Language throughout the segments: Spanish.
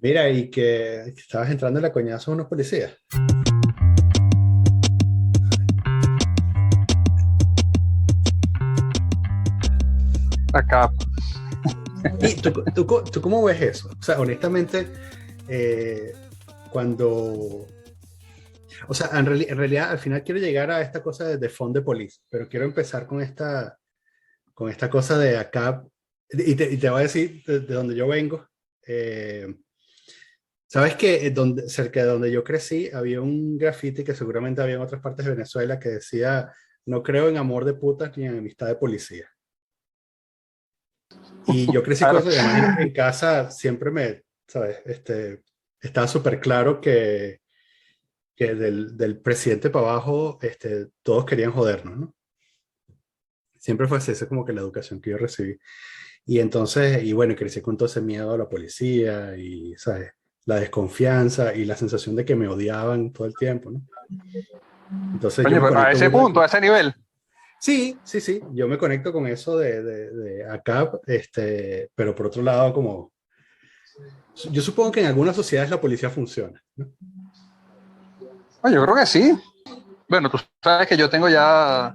Mira, y que estabas entrando en la coñazo a unos policías. Acá. ¿Y tú cómo ves eso? O sea, honestamente, eh, cuando... O sea, en realidad al final quiero llegar a esta cosa de Defund the Police, pero quiero empezar con esta cosa de acá. Y te voy a decir de donde yo vengo. Eh, Sabes que cerca de donde yo crecí había un graffiti que seguramente había en otras partes de Venezuela que decía: no creo en amor de putas ni en amistad de policía. Y yo crecí con Claro. eso, y además en casa siempre ¿sabes? Estaba súper claro que del presidente para abajo, todos querían jodernos, ¿no? Siempre fue así, esa es como que la educación que yo recibí. Y entonces, y bueno, crecí con todo ese miedo a la policía y, ¿sabes? La desconfianza y la sensación de que me odiaban todo el tiempo, ¿no? Entonces yo Oye, me a conecto ese burda punto, a con... ese nivel. Sí, sí, sí, yo me conecto con eso de ACAP, pero por otro lado, como... Yo supongo que en algunas sociedades la policía funciona, ¿no? Oye, yo creo que sí. Bueno, tú sabes que yo tengo ya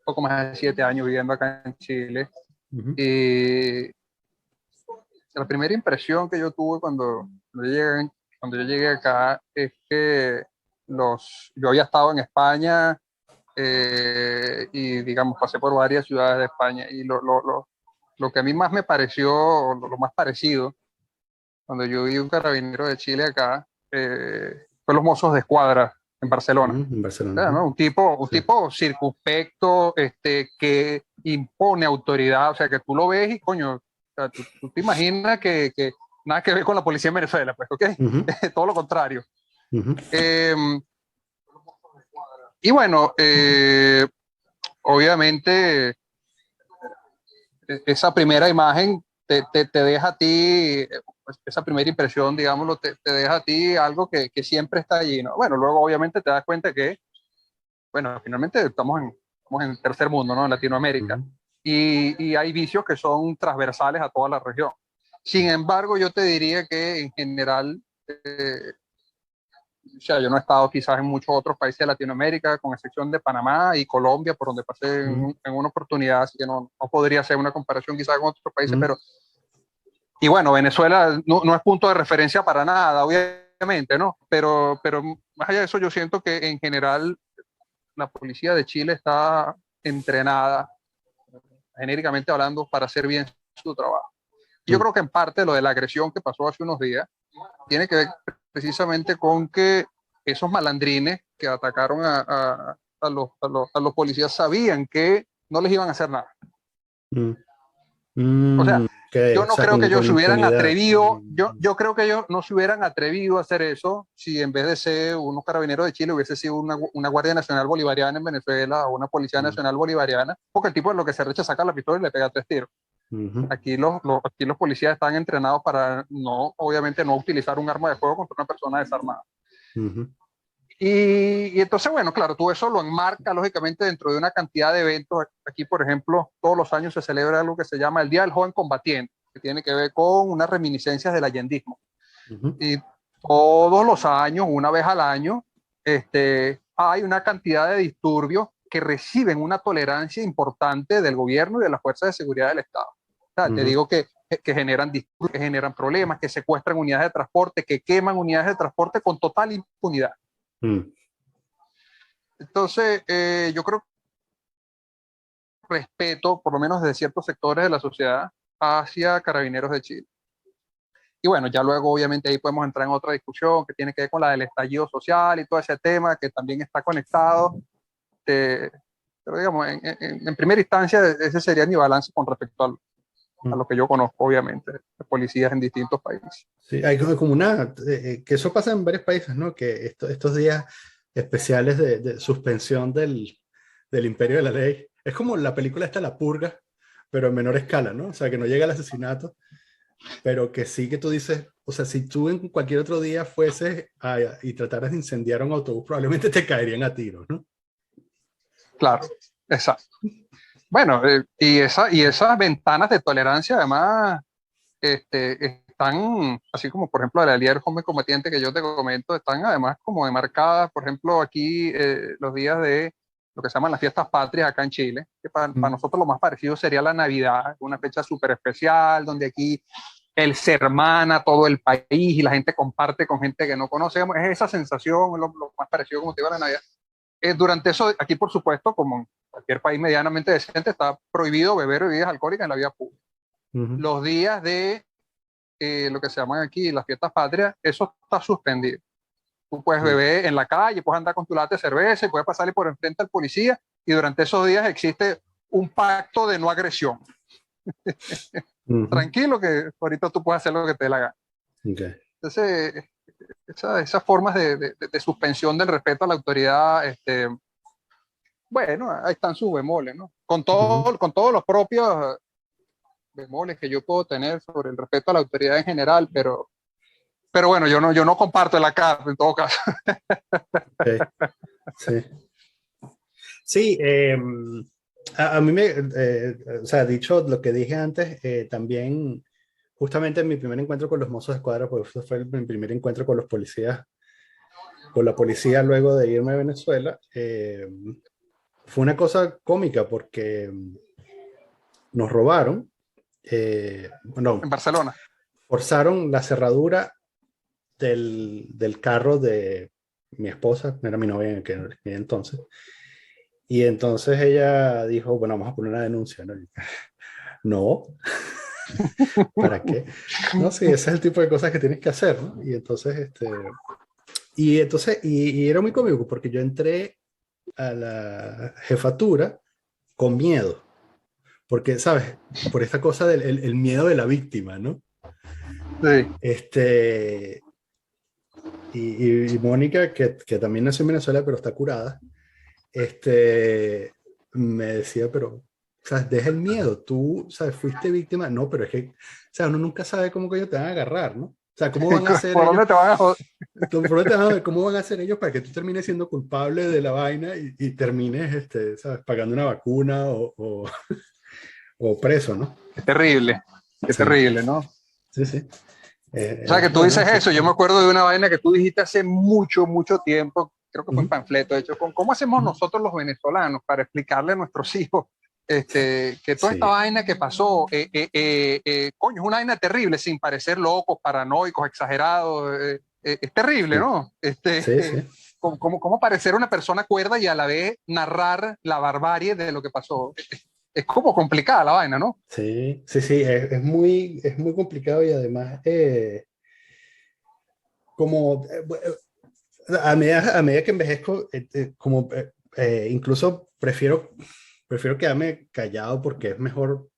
poco más de 7 años viviendo acá en Chile. Ujú, Y la primera impresión que yo tuve cuando yo llegué acá es que yo había estado en España, y digamos pasé por varias ciudades de España, y lo que a mí más me pareció, o lo más parecido, cuando yo vi un carabinero de Chile acá, fue los Mozos de Escuadra en Barcelona. ujú, en O Barcelona, sea, ujú. ¿no? Un Sí. tipo circunspecto, que impone autoridad, o sea, que tú lo ves y coño, o sea, tú te imaginas que nada que ver con la policía en Venezuela, pues, ¿ok? Ujú, Todo lo contrario. ujú, Eh, y bueno, obviamente esa primera imagen te deja a ti, pues, esa primera impresión, digámoslo, te deja a ti algo que siempre está allí, ¿no? Bueno, luego obviamente te das cuenta que, bueno, finalmente estamos en el tercer mundo, ¿no? En Latinoamérica. ujú, Y hay vicios que son transversales a toda la región. Sin embargo, yo te diría que en general, o sea, yo no he estado quizás en muchos otros países de Latinoamérica, con excepción de Panamá y Colombia, por donde pasé ujú, en una oportunidad, así que no podría hacer una comparación quizás con otros países, ujú. pero, y bueno, Venezuela no es punto de referencia para nada, obviamente, ¿no? Pero más allá de eso, yo siento que en general la policía de Chile está entrenada, genéricamente hablando, para hacer bien su trabajo. Y yo Mm. creo que en parte lo de la agresión que pasó hace unos días tiene que ver precisamente con que esos malandrines que atacaron a los policías sabían que no les iban a hacer nada. Mm, O sea, ok, yo o no sea, creo que ellos con se hubieran impunidad. atrevido, yo creo que ellos no se hubieran atrevido a hacer eso si en vez de ser unos carabineros de Chile hubiese sido una Guardia Nacional Bolivariana en Venezuela o una Policía Mm, Nacional Bolivariana, porque el tipo en lo que se recha saca la pistola y le pega 3 tiros. ujú, Aquí los policías están entrenados para no, obviamente, no utilizar un arma de fuego contra una persona desarmada. ujú, Y entonces, bueno, claro, tú eso lo enmarca lógicamente dentro de una cantidad de eventos. Aquí, por ejemplo, todos los años se celebra algo que se llama el Día del Joven Combatiente, que tiene que ver con unas reminiscencias del allendismo. ujú, Y todos los años, una vez al año, hay una cantidad de disturbios que reciben una tolerancia importante del gobierno y de las fuerzas de seguridad del Estado. O sea, te ujú, digo que generan disturbios, que generan problemas, que secuestran unidades de transporte, que queman unidades de transporte con total impunidad. mm. Entonces, yo creo que respeto, por lo menos de ciertos sectores de la sociedad, hacia Carabineros de Chile. Y bueno, ya luego obviamente ahí podemos entrar en otra discusión que tiene que ver con la del estallido social y todo ese tema que también está conectado. Eh, pero digamos, en primera instancia, ese sería mi balance con respecto a Mm. lo que yo conozco, obviamente, de policías en distintos países. Sí, hay como una, que eso pasa en varios países, ¿no? Que estos días especiales de suspensión del imperio de la ley, es como la película esta La Purga, pero en menor escala, ¿no? O sea, que no llega al asesinato, pero que sí que tú dices, o sea, si tú en cualquier otro día fueses y trataras de incendiar un autobús, probablemente te caerían a tiros, ¿no? Claro, exacto. Bueno, y esas ventanas de tolerancia además están están, así como por ejemplo la Liga del Joven Combatiente que yo te comento, están además como demarcadas, por ejemplo, aquí los días de lo que se llaman las fiestas patrias acá en Chile, que para nosotros lo más parecido sería la Navidad, una fecha súper especial, donde aquí se hermana todo el país y la gente comparte con gente que no conoce. Es esa sensación, lo más parecido como te digo a la Navidad. Durante eso, aquí por supuesto, como en cualquier país medianamente decente, está prohibido beber bebidas alcohólicas en la vía pública. Los días de lo que se llaman aquí las fiestas patrias, eso está suspendido. Tú puedes beber en la calle, puedes andar con tu lata de cerveza y puedes pasarle por enfrente al policía y durante esos días existe un pacto de no agresión. Tranquilo que ahorita tú puedes hacer lo que te dé la gana. Okay. Entonces, esas formas de suspensión del respeto a la autoridad, bueno, ahí están sus bemoles, ¿no? Con todos los propios bemoles que yo puedo tener sobre el respeto a la autoridad en general, pero bueno, yo no comparto la carta en todo caso. Okay. Sí. Sí, a mí o sea, dicho lo que dije antes, también justamente en mi primer encuentro con los mozos de escuadra, pues fue mi primer encuentro con los policías, con la policía luego de irme a Venezuela, fue una cosa cómica porque nos robaron, no, En Barcelona. forzaron la cerradura del carro de mi esposa, era mi novia en aquel entonces. Y entonces ella dijo, bueno, vamos a poner una denuncia, ¿no? No, ¿para qué? No, sí, ese es el tipo de cosas que tienes que hacer, ¿no? Y era muy cómico porque yo entré a la jefatura con miedo, porque, ¿sabes? Por esta cosa del el miedo de la víctima, ¿no? Sí. Y Mónica, que también nació en Venezuela, pero está curada, me decía, pero, ¿sabes? Deja el miedo, tú, ¿sabes? Fuiste víctima, no, pero es que, o sea, uno nunca sabe cómo que ellos te van a agarrar, ¿no? O sea, ¿cómo van a hacer ¿Por ellos? dónde te van a joder? ¿Cómo van a hacer ellos para que tú termines siendo culpable de la vaina y termines, ¿sabes? Pagando una vacuna o preso, ¿no? Qué terrible, qué Sí, terrible, ¿no? sí, sí. O sea, que tú Bueno, dices así eso. Yo fue. me acuerdo de una vaina que tú dijiste hace mucho, mucho tiempo, creo que fue un panfleto hecho con cómo hacemos nosotros los venezolanos para explicarle a nuestros hijos que toda esta Sí, vaina que pasó, coño, es una vaina terrible, sin parecer locos, paranoicos, exagerados. Es terrible, sí, ¿no? sí, sí. Cómo parecer una persona cuerda y a la vez narrar la barbarie de lo que pasó. Es como complicada la vaina, ¿no? Sí, sí, sí, es muy complicado y además, como a medida que envejezco, incluso prefiero quedarme callado porque es mejor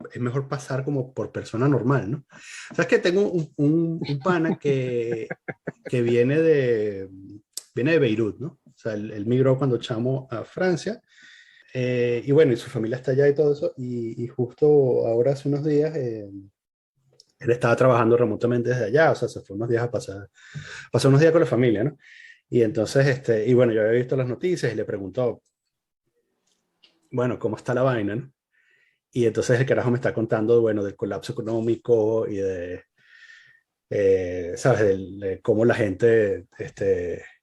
pasar como por persona normal, ¿no? Sabes que tengo un pana que viene de Beirut, ¿no? O sea, él migró cuando chamo a Francia. Y bueno, y su familia está allá y todo eso. Y justo ahora hace unos días, él estaba trabajando remotamente desde allá, o sea, se fue unos días a pasar unos días con la familia, ¿no? Y entonces, y bueno, yo había visto las noticias y le preguntó, bueno, ¿cómo está la vaina, no? Y entonces el carajo me está contando, bueno, del colapso económico y ¿sabes? De cómo la gente,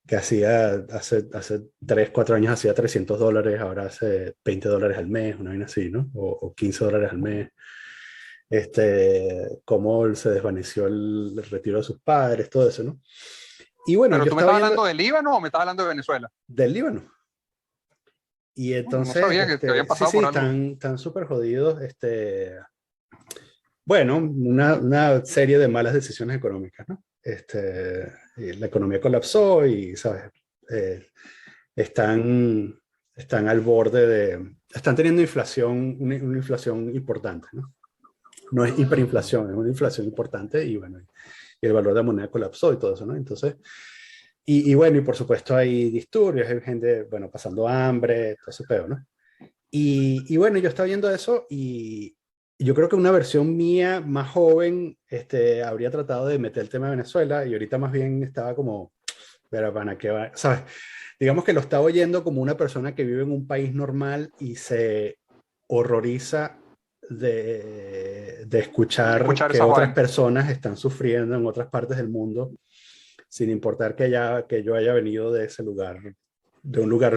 que hacía hace 3 4 años hacía $300, ahora hace $20 al mes, una vaina así, ¿no? O $15 al mes. Cómo se desvaneció el retiro de sus padres, todo eso, ¿no? Y bueno, Pero yo tú me estaba estás viendo hablando del Líbano o me estás hablando de Venezuela. del Líbano. Y No entonces, sabía que habían sí, pasado sí, por algo. están súper jodidos. Bueno, una serie de malas decisiones económicas, ¿no? Y la economía colapsó y, ¿sabes? Eh, están, están al borde están teniendo inflación, una inflación importante, ¿no? No es hiperinflación, es una inflación importante y bueno, y el valor de la moneda colapsó y todo eso, ¿no? Entonces, y bueno, y por supuesto hay disturbios, hay gente, bueno, pasando hambre, todo ese pedo, ¿no? Y bueno, yo estaba viendo eso y yo creo que una versión mía más joven, habría tratado de meter el tema de Venezuela y ahorita más bien estaba como, pero ¿para qué va? ¿Sabes? Digamos que lo estaba oyendo como una persona que vive en un país normal y se horroriza de escuchar Escuchar que esas otras vainas. personas están sufriendo en otras partes del mundo, sin importar que yo haya venido de ese lugar, de un lugar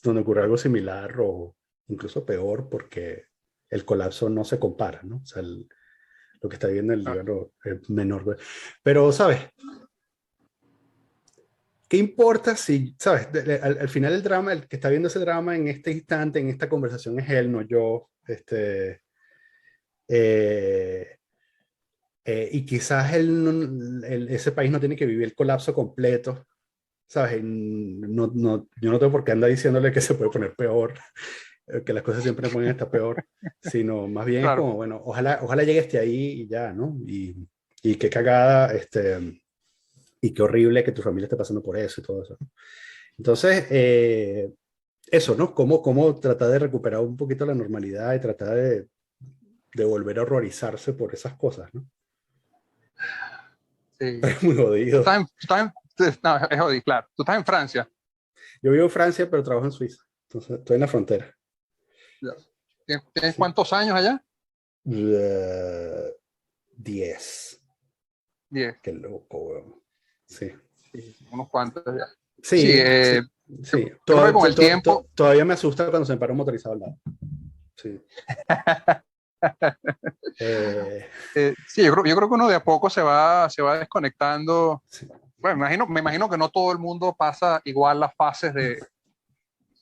donde ocurre algo similar o incluso peor, porque el colapso no se compara, ¿no? O sea, lo que está viendo en el Ah, Líbano es menor. Pero, ¿sabes? ¿Qué importa si, sabes? Al final el drama, el que está viendo ese drama en este instante, en esta conversación es él, no yo. Eh, y quizás ese país no tiene que vivir el colapso completo, ¿sabes? Yo no tengo por qué andar diciéndole que se puede poner peor, que las cosas siempre pueden estar peor, sino más bien es claro. como, bueno, ojalá llegue hasta ahí y ya, ¿no? Y qué cagada, y qué horrible que tu familia esté pasando por eso y todo eso. Entonces, eso, ¿no? Cómo tratar de recuperar un poquito la normalidad y tratar de volver a horrorizarse por esas cosas, ¿no? Sí. Es muy jodido. No, es jodido, claro. Tú estás en Francia. Yo vivo en Francia, pero trabajo en Suiza. Entonces, estoy en la frontera. Ya. ¿Tienes Sí. cuántos años allá? 10. 10. Qué loco, weón. Sí. Sí, unos cuantos ya. Sí, Sí, sí, yo, sí. yo creo que con el tiempo, Todavía me asusta cuando se me para un motorizado al lado. Sí. Eh, sí, yo creo que uno de a poco se va desconectando. sí. Bueno, me imagino que no todo el mundo pasa igual las fases de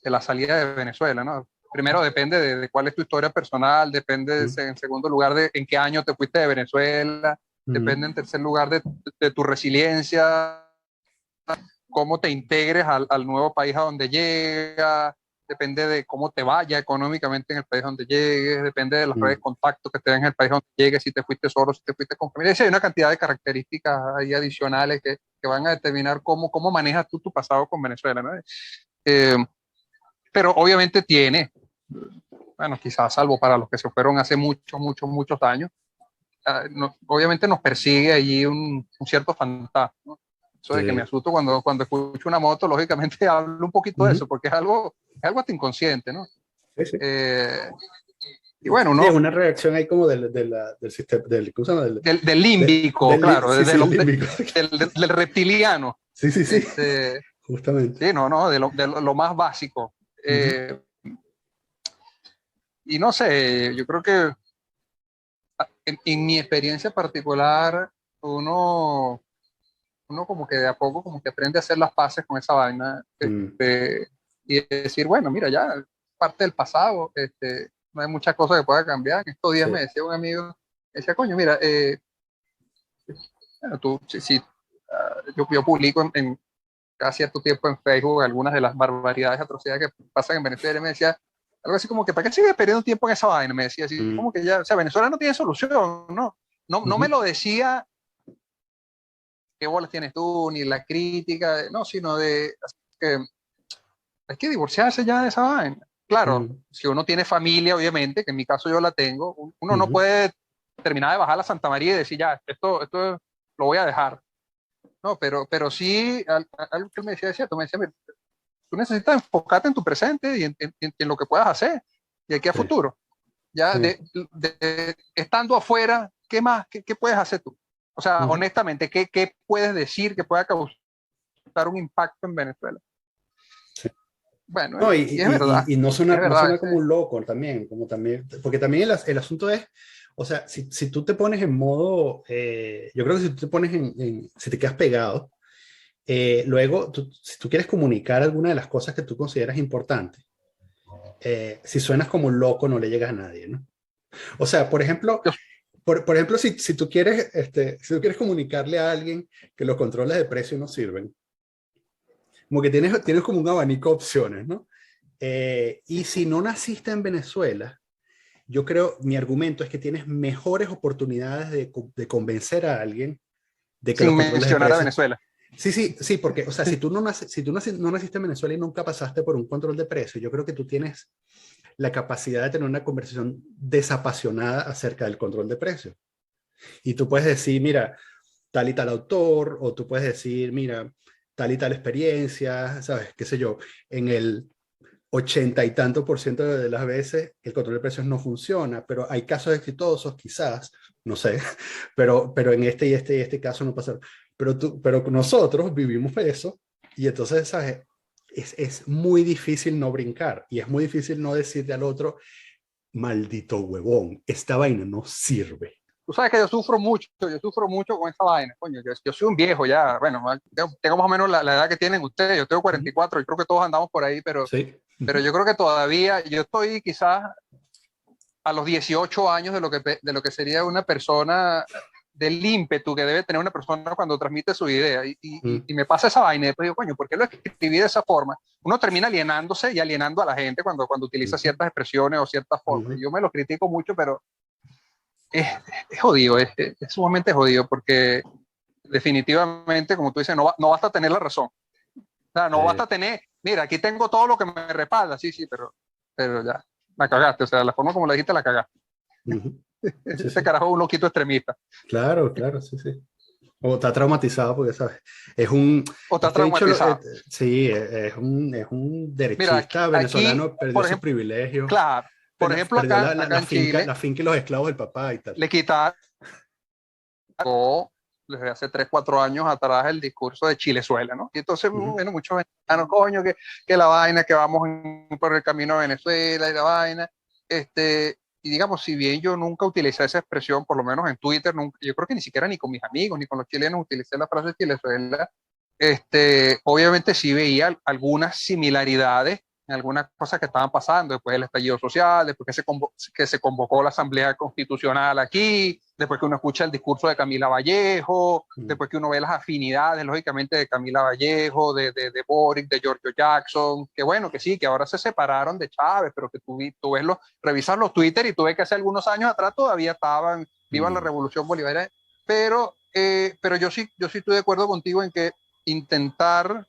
la salida de Venezuela, ¿no? Primero depende de cuál es tu historia personal, depende Mm, en segundo lugar de en qué año te fuiste de Venezuela, mm, depende en tercer lugar de tu resiliencia, cómo te integres al nuevo país a donde llegas, depende de cómo te vaya económicamente en el país donde llegues, depende de las redes mm. de contacto que te den en el país donde llegues, si te fuiste solo, si te fuiste con familia. Sí, hay una cantidad de características ahí adicionales que van a determinar cómo manejas tú tu pasado con Venezuela, ¿no? Eh, pero obviamente tiene, bueno, quizás salvo para los que se fueron hace muchos años, obviamente nos persigue allí un cierto fantasma, ¿no? Eso de que me Sí. asusto cuando escucho una moto, lógicamente hablo un poquito de eso, Ujú. porque es algo hasta inconsciente, ¿no? Sí, sí. Eh, y bueno, Sí, es uno, una reacción ahí como del sistema, ¿cómo se llama? del límbico, claro, Sí, sí, el límbico. del reptiliano, Sí, sí, sí, este, justamente. sí, no, de lo más básico. Ujú, Y no sé, yo creo que en mi experiencia particular, uno, uno como que de a poco como que aprende a hacer las paces con esa vaina, mm, y decir, bueno, mira, ya parte del pasado, no hay muchas cosas que pueda cambiar. En estos días sí. me decía un amigo, me decía, coño, mira, bueno, tú, yo publico cada cierto tiempo en Facebook algunas de las barbaridades, atrocidades que pasan en Venezuela, y me decía algo así como que, ¿para qué sigue perdiendo tiempo en esa vaina? Me decía así, Mm, como que ya, o sea, Venezuela no tiene solución, ¿no? No me ujú, lo decía qué bolas tienes tú, ni la crítica, no, sino de que hay que divorciarse ya de esa vaina. Claro, mm, si uno tiene familia, obviamente, que en mi caso yo la tengo, uno no ujú, puede terminar de bajar la Santa María y decir, ya, esto lo voy a dejar. No, pero sí, algo que él me decía es cierto, me decía, tú necesitas enfocarte en tu presente y en lo que puedas hacer, y aquí a sí, futuro. Ya sí, estando afuera, ¿qué más? ¿Qué puedes hacer tú? O sea, ujú. honestamente, ¿qué puedes decir que pueda causar un impacto en Venezuela? Sí. Bueno, No, y y es no verdad, suena como un loco también, como también, porque también el asunto es, o sea, si tú te pones en modo, yo creo que si tú te pones si te quedas pegado, luego, si tú quieres comunicar alguna de las cosas que tú consideras importantes, si suenas como un loco, no le llegas a nadie, ¿no? O sea, por ejemplo, yo, por ejemplo, si tú quieres, si tú quieres comunicarle a alguien que los controles de precio no sirven, como que tienes como un abanico de opciones, ¿no? Y si no naciste en Venezuela, yo creo, mi argumento es que tienes mejores oportunidades de convencer a alguien de que los sin controles de mencionar a precios. Venezuela. Sí, sí, sí, porque, o sea, si tú no naciste en Venezuela y nunca pasaste por un control de precios, yo creo que tú tienes la capacidad de tener una conversación desapasionada acerca del control de precios. Y tú puedes decir, mira, tal y tal autor, o tú puedes decir, mira, tal y tal experiencia, ¿sabes? ¿Qué sé yo? En el 80 y tanto por ciento de las veces el control de precios no funciona, pero hay casos exitosos, quizás, no sé, pero en este y este caso no pasaron. Pero nosotros vivimos eso y entonces, ¿sabes? Es muy difícil no brincar y es muy difícil no decirle al otro, maldito huevón, esta vaina no sirve. Tú sabes que yo sufro mucho con esa vaina, coño, yo soy un viejo ya, bueno, tengo más o menos la edad que tienen ustedes, yo tengo 44, yo creo que todos andamos por ahí, Sí. pero yo creo que todavía, yo estoy quizás a los 18 años de lo que sería una persona, del ímpetu que debe tener una persona cuando transmite su idea, y me pasa esa vaina, y después digo, coño, ¿por qué lo escribí de esa forma? Uno termina alienándose y alienando a la gente cuando utiliza ciertas expresiones o ciertas formas, yo me lo critico mucho, pero es jodido, es sumamente jodido, porque definitivamente, como tú dices, no basta tener la razón. O sea, no basta tener, mira, aquí tengo todo lo que me respalda, sí, pero ya, la cagaste, o sea, la forma como le dijiste la cagaste. Ese carajo es un loquito extremista. Claro, sí, sí. O está traumatizado porque, ¿sabes? Es un... O está traumatizado. Sí, es un derechista. Mira, venezolano, aquí, perdió su privilegio. Claro, por ejemplo, acá en Chile, la finca y los esclavos del papá y tal. Le quitaron desde hace 3, 4 años atrás el discurso de Chilezuela, ¿no? Y entonces, bueno, muchos venezolanos, coño, que la vaina, que vamos por el camino a Venezuela y la vaina, y digamos, si bien yo nunca utilicé esa expresión, por lo menos en Twitter, nunca, yo creo que ni siquiera ni con mis amigos, ni con los chilenos utilicé la frase Chilezuela, obviamente sí veía algunas similaridades en algunas cosas que estaban pasando, después del estallido social, después que se convocó la Asamblea Constitucional aquí, después que uno escucha el discurso de Camila Vallejo, después que uno ve las afinidades, lógicamente, de Camila Vallejo, de Boric, de Giorgio Jackson, que bueno, que sí, que ahora se separaron de Chávez, pero que tú ves revisas los Twitter y tú ves que hace algunos años atrás todavía estaban, viva la Revolución Bolivariana, pero yo sí estoy de acuerdo contigo en que intentar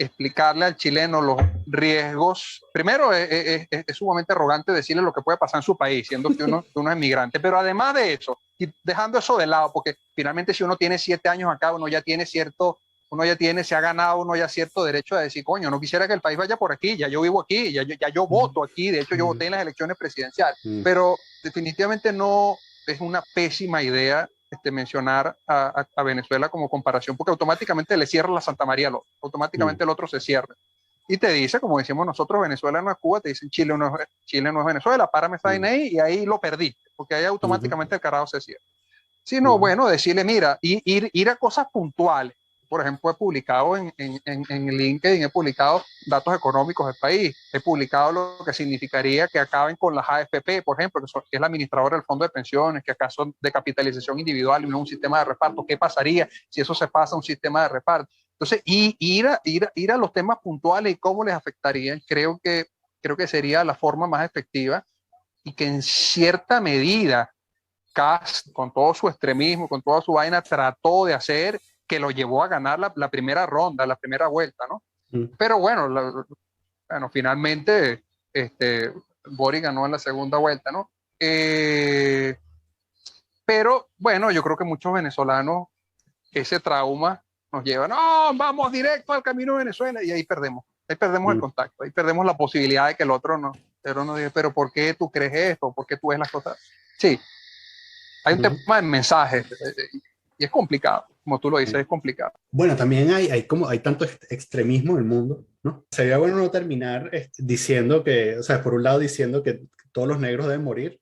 explicarle al chileno los riesgos. Primero, es sumamente arrogante decirle lo que puede pasar en su país, siendo que uno es migrante, pero además de eso, y dejando eso de lado, porque finalmente si uno tiene 7 años acá, uno ya se ha ganado uno ya cierto derecho a decir, coño, no quisiera que el país vaya por aquí, ya yo vivo aquí, ya yo voto aquí, de hecho yo voté en las elecciones presidenciales, pero definitivamente no es una pésima idea mencionar a Venezuela como comparación, porque automáticamente le cierra la Santa María al otro, automáticamente el otro se cierra. Y te dice, como decimos nosotros, Venezuela no es Cuba, te dicen Chile no es Venezuela, párame esa vaina ahí y ahí lo perdiste, porque ahí automáticamente el carajo se cierra. Sino, bueno, decirle, mira, ir a cosas puntuales. Por ejemplo, he publicado en LinkedIn, he publicado datos económicos del país, he publicado lo que significaría que acaben con las AFP, por ejemplo, que es la administradora del fondo de pensiones, que acá son de capitalización individual y no un sistema de reparto. ¿Qué pasaría si eso se pasa a un sistema de reparto? Entonces, ir a los temas puntuales y cómo les afectaría, creo que sería la forma más efectiva, y que en cierta medida Kast, con todo su extremismo, con toda su vaina, trató de hacer, que lo llevó a ganar la primera ronda, la primera vuelta, ¿no? Pero bueno, finalmente Boric ganó en la segunda vuelta, ¿no? Pero bueno, yo creo que muchos venezolanos, ese trauma nos lleva, no, vamos directo al camino de Venezuela, y ahí perdemos el contacto, ahí perdemos la posibilidad de que el otro no diga, pero ¿por qué tú crees esto? ¿Por qué tú ves las cosas? Sí, hay un tema de mensajes y es complicado, como tú lo dices, es complicado. Bueno, también hay tanto extremismo en el mundo, ¿no? Sería bueno no terminar diciendo que, o sea, por un lado diciendo que todos los negros deben morir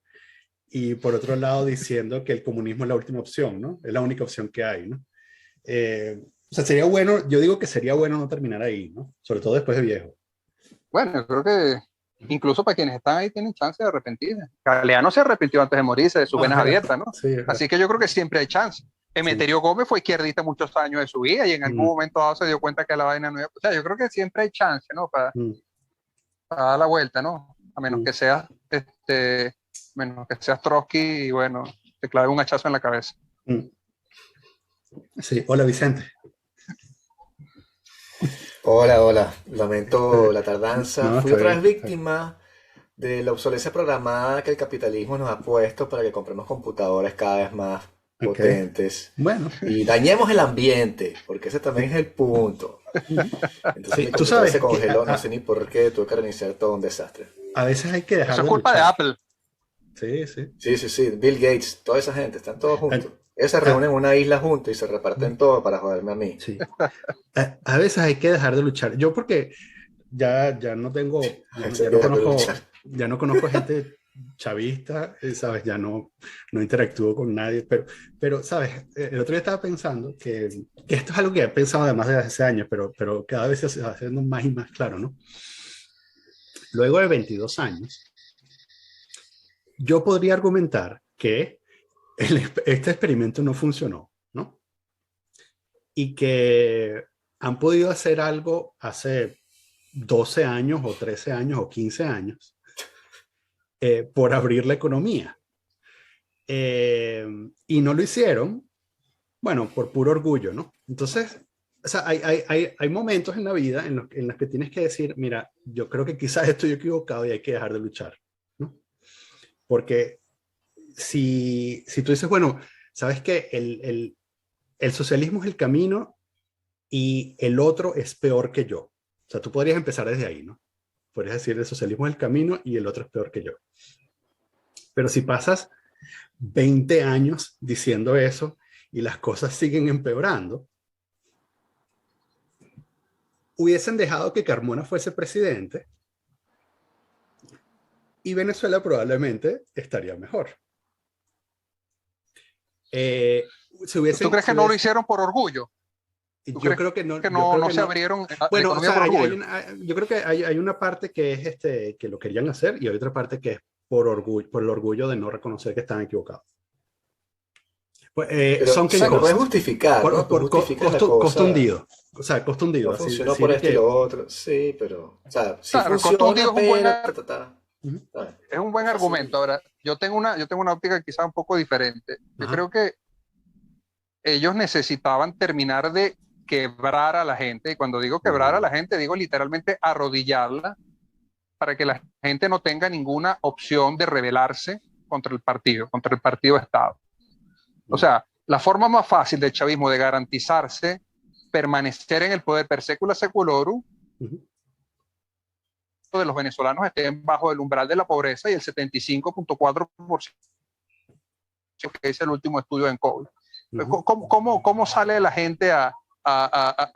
y por otro lado diciendo que el comunismo es la última opción, ¿no? Es la única opción que hay, ¿no? O sea, sería bueno, yo digo que sería bueno no terminar ahí, ¿no? Sobre todo después de viejo. Bueno, creo que incluso para quienes están ahí tienen chance de arrepentirse. Galeano se arrepintió antes de morirse de sus venas abiertas, ¿no? Sí, así que yo creo que siempre hay chance. Emeterio Gómez fue izquierdista muchos años de su vida y en algún momento dado se dio cuenta que la vaina no iba. O sea, yo creo que siempre hay chance, ¿no? Para dar la vuelta, ¿no? A menos que seas Trotsky y bueno, te clave un hachazo en la cabeza. Sí, hola Vicente. Hola, lamento la tardanza. Fui otra vez víctima de la obsolescencia programada que el capitalismo nos ha puesto para que compremos computadores cada vez más potentes. Bueno. Y dañemos el ambiente, porque ese también es el punto. Entonces Sí, mi tú computador sabes se que congeló, no sé ni por qué, tuve que reiniciar todo un desastre. a veces hay que dejar Eso es de culpa de luchar. Apple. Sí, sí. Sí, sí, sí, Bill Gates, toda esa gente, están todos Ah, juntos. Ellos se ah, reúnen en una isla juntos y se reparten todo para joderme a mí. sí. A veces hay que dejar de luchar. Yo porque ya no tengo, Eso hay que dejar de luchar. ya no conozco gente chavista, sabes, ya no interactúo con nadie, pero sabes, el otro día estaba pensando que esto es algo que he pensado además desde hace años, pero cada vez se va haciendo más y más claro, ¿no? Luego de 22 años, yo podría argumentar que este experimento no funcionó, ¿no? Y que han podido hacer algo hace 12 años o 13 años o 15 años por abrir la economía. Y no lo hicieron, bueno, por puro orgullo, ¿no? Entonces, o sea, hay momentos en la vida en los que tienes que decir, mira, yo creo que quizás estoy equivocado y hay que dejar de luchar, ¿no? Porque si tú dices, bueno, sabes que el socialismo es el camino y el otro es peor que yo. O sea, tú podrías empezar desde ahí, ¿no? Podrías decir, el socialismo es el camino y el otro es peor que yo. Pero si pasas 20 años diciendo eso y las cosas siguen empeorando, hubiesen dejado que Carmona fuese presidente y Venezuela probablemente estaría mejor. Si ¿Tú hubiesen, crees si que no lo hubiesen, hicieron por orgullo? ¿Tú yo crees creo que no, que yo creo no que se no. abrieron a la Bueno, o economía sea, por orgullo? yo creo que hay una parte que es que lo querían hacer y hay otra parte que es por orgullo, por el orgullo de no reconocer que están equivocados. Pues, Pero, son o qué sea, lo puedes cosas. justificar, ¿no? Tú justificas la Costo cosa, hundido. O sea, costo hundido. no Así funcionó por decir esto y que. lo otro. Sí, pero, o sea, sí Claro, el costo hundido funciona, es un buen, pero, ta, ta, ta, Uh-huh, ¿sabes? es un buen argumento. Fácil. Ahora, yo tengo una óptica quizá un poco diferente. Yo ajá, creo que ellos necesitaban terminar de quebrar a la gente, y cuando digo quebrar a la gente, digo literalmente arrodillarla para que la gente no tenga ninguna opción de rebelarse contra el partido Estado. O sea, la forma más fácil del chavismo de garantizarse permanecer en el poder per secula seculorum uh-huh, de los venezolanos estén bajo el umbral de la pobreza y el 75.4% que es el último estudio en COVID. uh-huh. ¿Cómo sale la gente a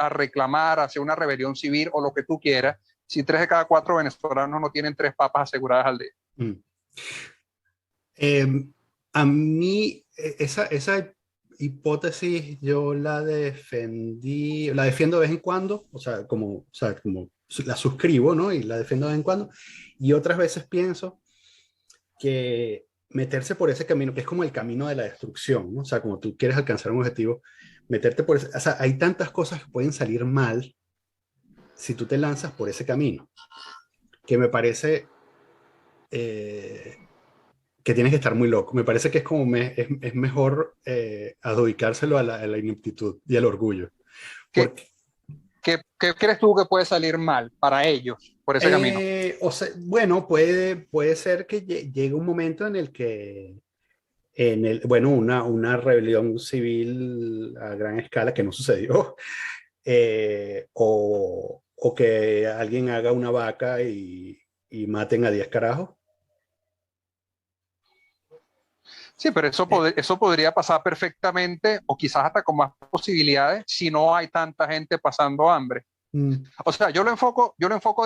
reclamar hacia una rebelión civil o lo que tú quieras si 3 de cada 4 venezolanos no tienen 3 papas aseguradas al día? A mí, esa hipótesis yo la defendí, la defiendo de vez en cuando, o sea, como la suscribo, ¿no? Y la defiendo de vez en cuando. Y otras veces pienso que meterse por ese camino, que es como el camino de la destrucción, ¿no? O sea, como tú quieres alcanzar un objetivo, meterte por ese, o sea, hay tantas cosas que pueden salir mal si tú te lanzas por ese camino, que me parece que tienes que estar muy loco. Me parece que es como es mejor adjudicárselo a la ineptitud y al orgullo. ¿Qué, Porque, ¿Qué crees tú que puede salir mal para ellos por ese camino? o sea, bueno, puede ser que llegue un momento en el que bueno, una rebelión civil a gran escala que no sucedió, o que alguien haga una vaca y maten a 10 carajos. Sí, pero eso podría pasar perfectamente o quizás hasta con más posibilidades si no hay tanta gente pasando hambre. Mm, O sea, yo lo enfoco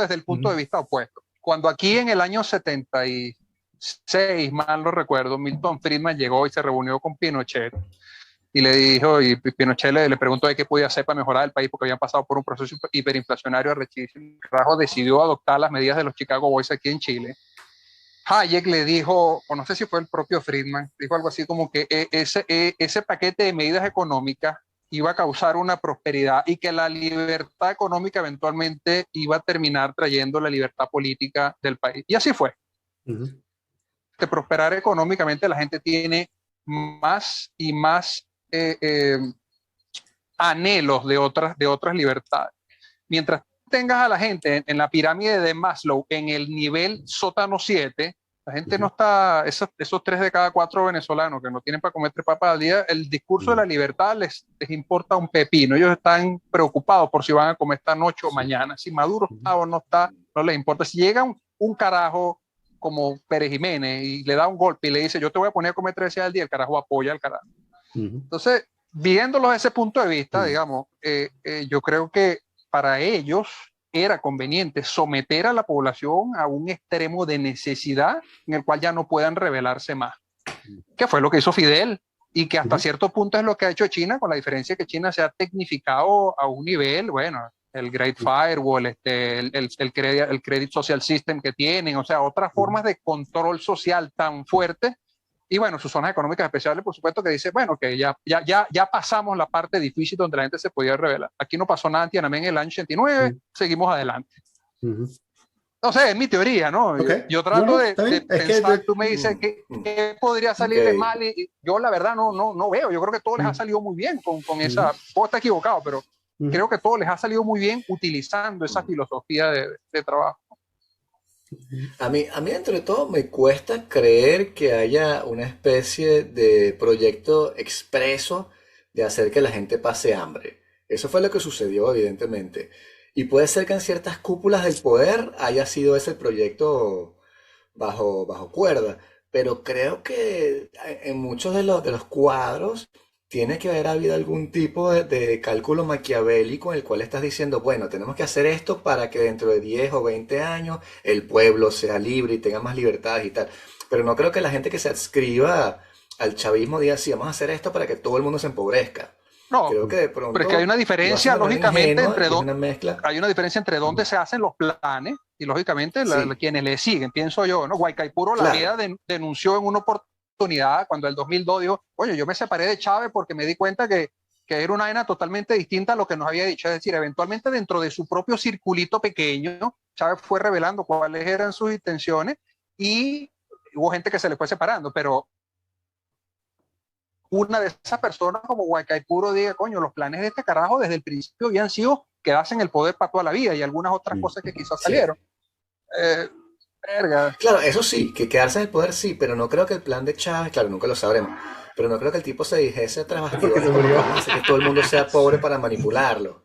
desde el punto de vista opuesto. Cuando aquí en el año 76, mal no recuerdo, Milton Friedman llegó y se reunió con Pinochet y le dijo, y Pinochet le preguntó de qué podía hacer para mejorar el país porque habían pasado por un proceso hiperinflacionario arrechísimo. Rajo decidió adoptar las medidas de los Chicago Boys aquí en Chile. Hayek le dijo, o no sé si fue el propio Friedman, dijo algo así como que ese paquete de medidas económicas iba a causar una prosperidad y que la libertad económica eventualmente iba a terminar trayendo la libertad política del país. Y así fue. uh-huh. De prosperar económicamente, la gente tiene más y más anhelos de otras libertades. Mientras tengas a la gente en la pirámide de Maslow en el nivel sótano 7, La gente no está, esos 3 de cada 4 venezolanos que no tienen para comer 3 papas al día, el discurso de la libertad les importa un pepino. Ellos están preocupados por si van a comer esta noche o mañana. Si Maduro está o no está, no les importa. Si llega un carajo como Pérez Jiménez y le da un golpe y le dice, yo te voy a poner a comer 3 veces al día, el carajo apoya al carajo. Entonces, viéndolo desde ese punto de vista, digamos, yo creo que para ellos era conveniente someter a la población a un extremo de necesidad en el cual ya no puedan rebelarse más, que fue lo que hizo Fidel y que hasta cierto punto es lo que ha hecho China, con la diferencia que China se ha tecnificado a un nivel, bueno, el Great Firewall, el Credit Social System que tienen, o sea, otras formas de control social tan fuertes. Y bueno, sus zonas económicas especiales, por supuesto, que dice, bueno, que ya pasamos la parte difícil donde la gente se podía rebelar. Aquí no pasó nada en Tiananmen en el año 89, seguimos adelante. No sé, es mi teoría, ¿no? Okay. Yo trato de pensar, tú me dices que podría salirle mal y yo la verdad no veo. Yo creo que todo les ha salido muy bien con esa, puedo estar equivocado, pero creo que todo les ha salido muy bien utilizando esa filosofía de trabajo. A mí dentro de todo me cuesta creer que haya una especie de proyecto expreso de hacer que la gente pase hambre. Eso fue lo que sucedió, evidentemente. Y puede ser que en ciertas cúpulas del poder haya sido ese proyecto bajo cuerda. Pero creo que en muchos de los cuadros tiene que haber habido algún tipo de cálculo maquiavélico en el cual estás diciendo, bueno, tenemos que hacer esto para que dentro de 10 o 20 años el pueblo sea libre y tenga más libertades y tal. Pero no creo que la gente que se adscriba al chavismo diga, sí, vamos a hacer esto para que todo el mundo se empobrezca. No, creo que de pronto pero es que hay una diferencia, lógicamente, hay una diferencia entre dónde se hacen los planes y, lógicamente, quienes le siguen, pienso yo, ¿no? Guaycaipuro la vida denunció en una oportunidad cuando el 2002 dijo, oye, yo me separé de Chávez porque me di cuenta que era una vaina totalmente distinta a lo que nos había dicho. Es decir, eventualmente dentro de su propio circulito pequeño, Chávez fue revelando cuáles eran sus intenciones y hubo gente que se le fue separando, pero una de esas personas como Guaycaipuro diga, coño, los planes de este carajo desde el principio habían sido quedarse en el poder para toda la vida y algunas otras cosas que quizás salieron. Verga. Claro, eso sí, que quedarse en el poder sí, pero no creo que el plan de Chávez, claro, nunca lo sabremos, pero no creo que el tipo se dijese a bastidores que todo el mundo sea pobre para manipularlo.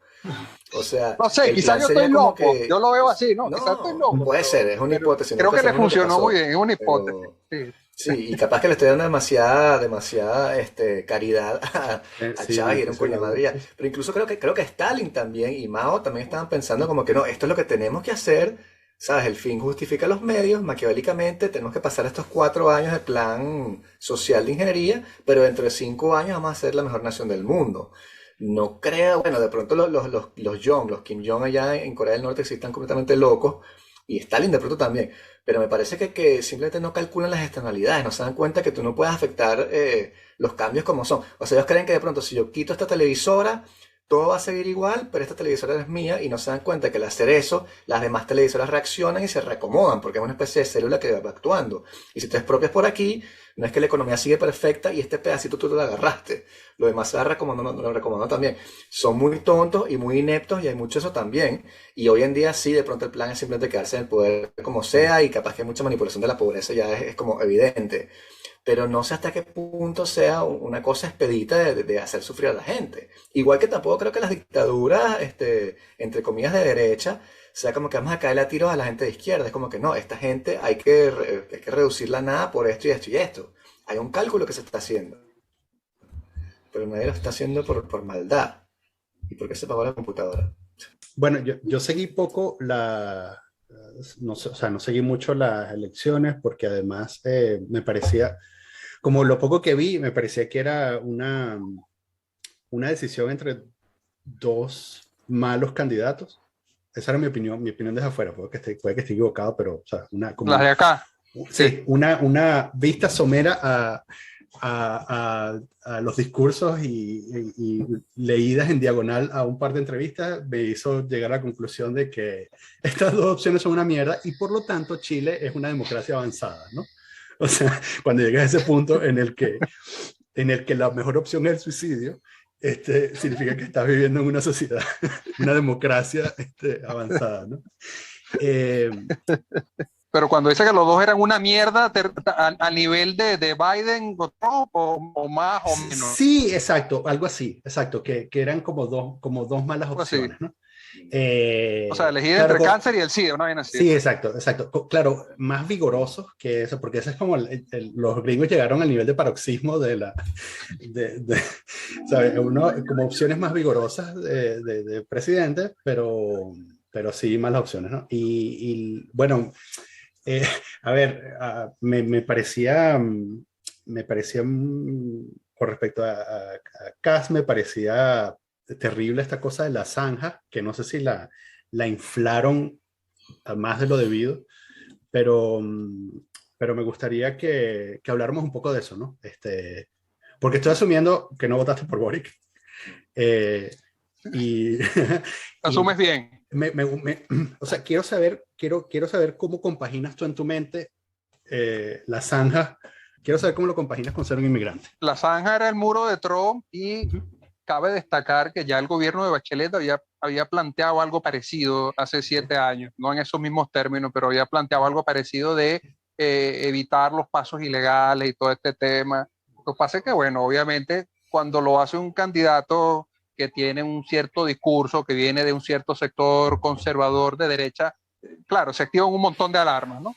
O sea, no sé, quizás yo estoy loco, yo lo veo así, ¿no? Quizás estoy loco. Puede ser, es una hipótesis. Creo que le funcionó muy bien, es una hipótesis. Pero, sí, y capaz que le estoy dando demasiada caridad a Chávez y era un coño de Madrid. Pero incluso creo que Stalin también y Mao también estaban pensando como que no, esto es lo que tenemos que hacer, ¿sabes? El fin justifica los medios, maquiavélicamente tenemos que pasar estos 4 años de plan social de ingeniería, pero dentro de 5 años vamos a ser la mejor nación del mundo. No creo, bueno, de pronto los Kim Jong allá en Corea del Norte sí están completamente locos, y Stalin de pronto también, pero me parece que simplemente no calculan las externalidades, no se dan cuenta que tú no puedes afectar los cambios como son. O sea, ellos creen que de pronto si yo quito esta televisora, todo va a seguir igual, pero esta televisora es mía, y no se dan cuenta que al hacer eso, las demás televisoras reaccionan y se reacomodan, porque es una especie de célula que va actuando. Y si te expropias por aquí, no es que la economía sigue perfecta y este pedacito tú lo agarraste. Lo demás se va recomendando también. Son muy tontos y muy ineptos y hay mucho eso también. Y hoy en día sí, de pronto el plan es simplemente quedarse en el poder como sea y capaz que hay mucha manipulación de la pobreza, ya es como evidente. Pero no sé hasta qué punto sea una cosa expedita de hacer sufrir a la gente. Igual que tampoco creo que las dictaduras, entre comillas, de derecha, sea como que vamos a caerle a tiros a la gente de izquierda. Es como que no, esta gente hay que reducirla a nada por esto y esto y esto. Hay un cálculo que se está haciendo. Pero nadie lo está haciendo por maldad. ¿Y por qué se pagó la computadora? Bueno, yo seguí poco no seguí mucho las elecciones porque además me parecía, como lo poco que vi, me parecía que era una decisión entre 2 malos candidatos. Esa era mi opinión desde afuera, puede que esté equivocado, pero o sea, las de acá. Sí, una vista somera a los discursos y leídas en diagonal a un par de entrevistas me hizo llegar a la conclusión de que estas 2 opciones son una mierda y por lo tanto Chile es una democracia avanzada, ¿no? O sea, cuando llegas a ese punto en el que la mejor opción es el suicidio, significa que estás viviendo en una sociedad, una democracia avanzada, ¿no? Pero cuando dice que los dos eran una mierda a nivel de Biden o Trump, o más o menos. Sí, exacto, algo así, exacto, que eran como dos malas Algo así. opciones, ¿no? O sea, elegir Claro, entre cáncer y el SIDA, una vaina así. sí, exacto, exacto. Claro, más vigorosos que eso, porque ese es como los gringos llegaron al nivel de paroxismo ¿sabes? Como opciones más vigorosas de presidente, pero sí malas opciones, ¿no? Bueno, eh, a ver, me parecía, con respecto a Cass, me parecía terrible esta cosa de la zanja, que no sé si la inflaron a más de lo debido, pero, pero me gustaría que habláramos un poco de eso, ¿no? Porque estoy asumiendo que no votaste por Boric. Eh, y, Asumes y bien. o sea, quiero saber cómo compaginas tú en tu mente la zanja. Quiero saber cómo lo compaginas con ser un inmigrante. La zanja era el muro de Trump y cabe destacar que ya el gobierno de Bachelet había planteado algo parecido hace 7 años, no en esos mismos términos, pero había planteado algo parecido de evitar los pasos ilegales y todo este tema. Lo que pasa es que, bueno, obviamente cuando lo hace un candidato que tiene un cierto discurso, que viene de un cierto sector conservador de derecha, claro, se activan un montón de alarmas, ¿no?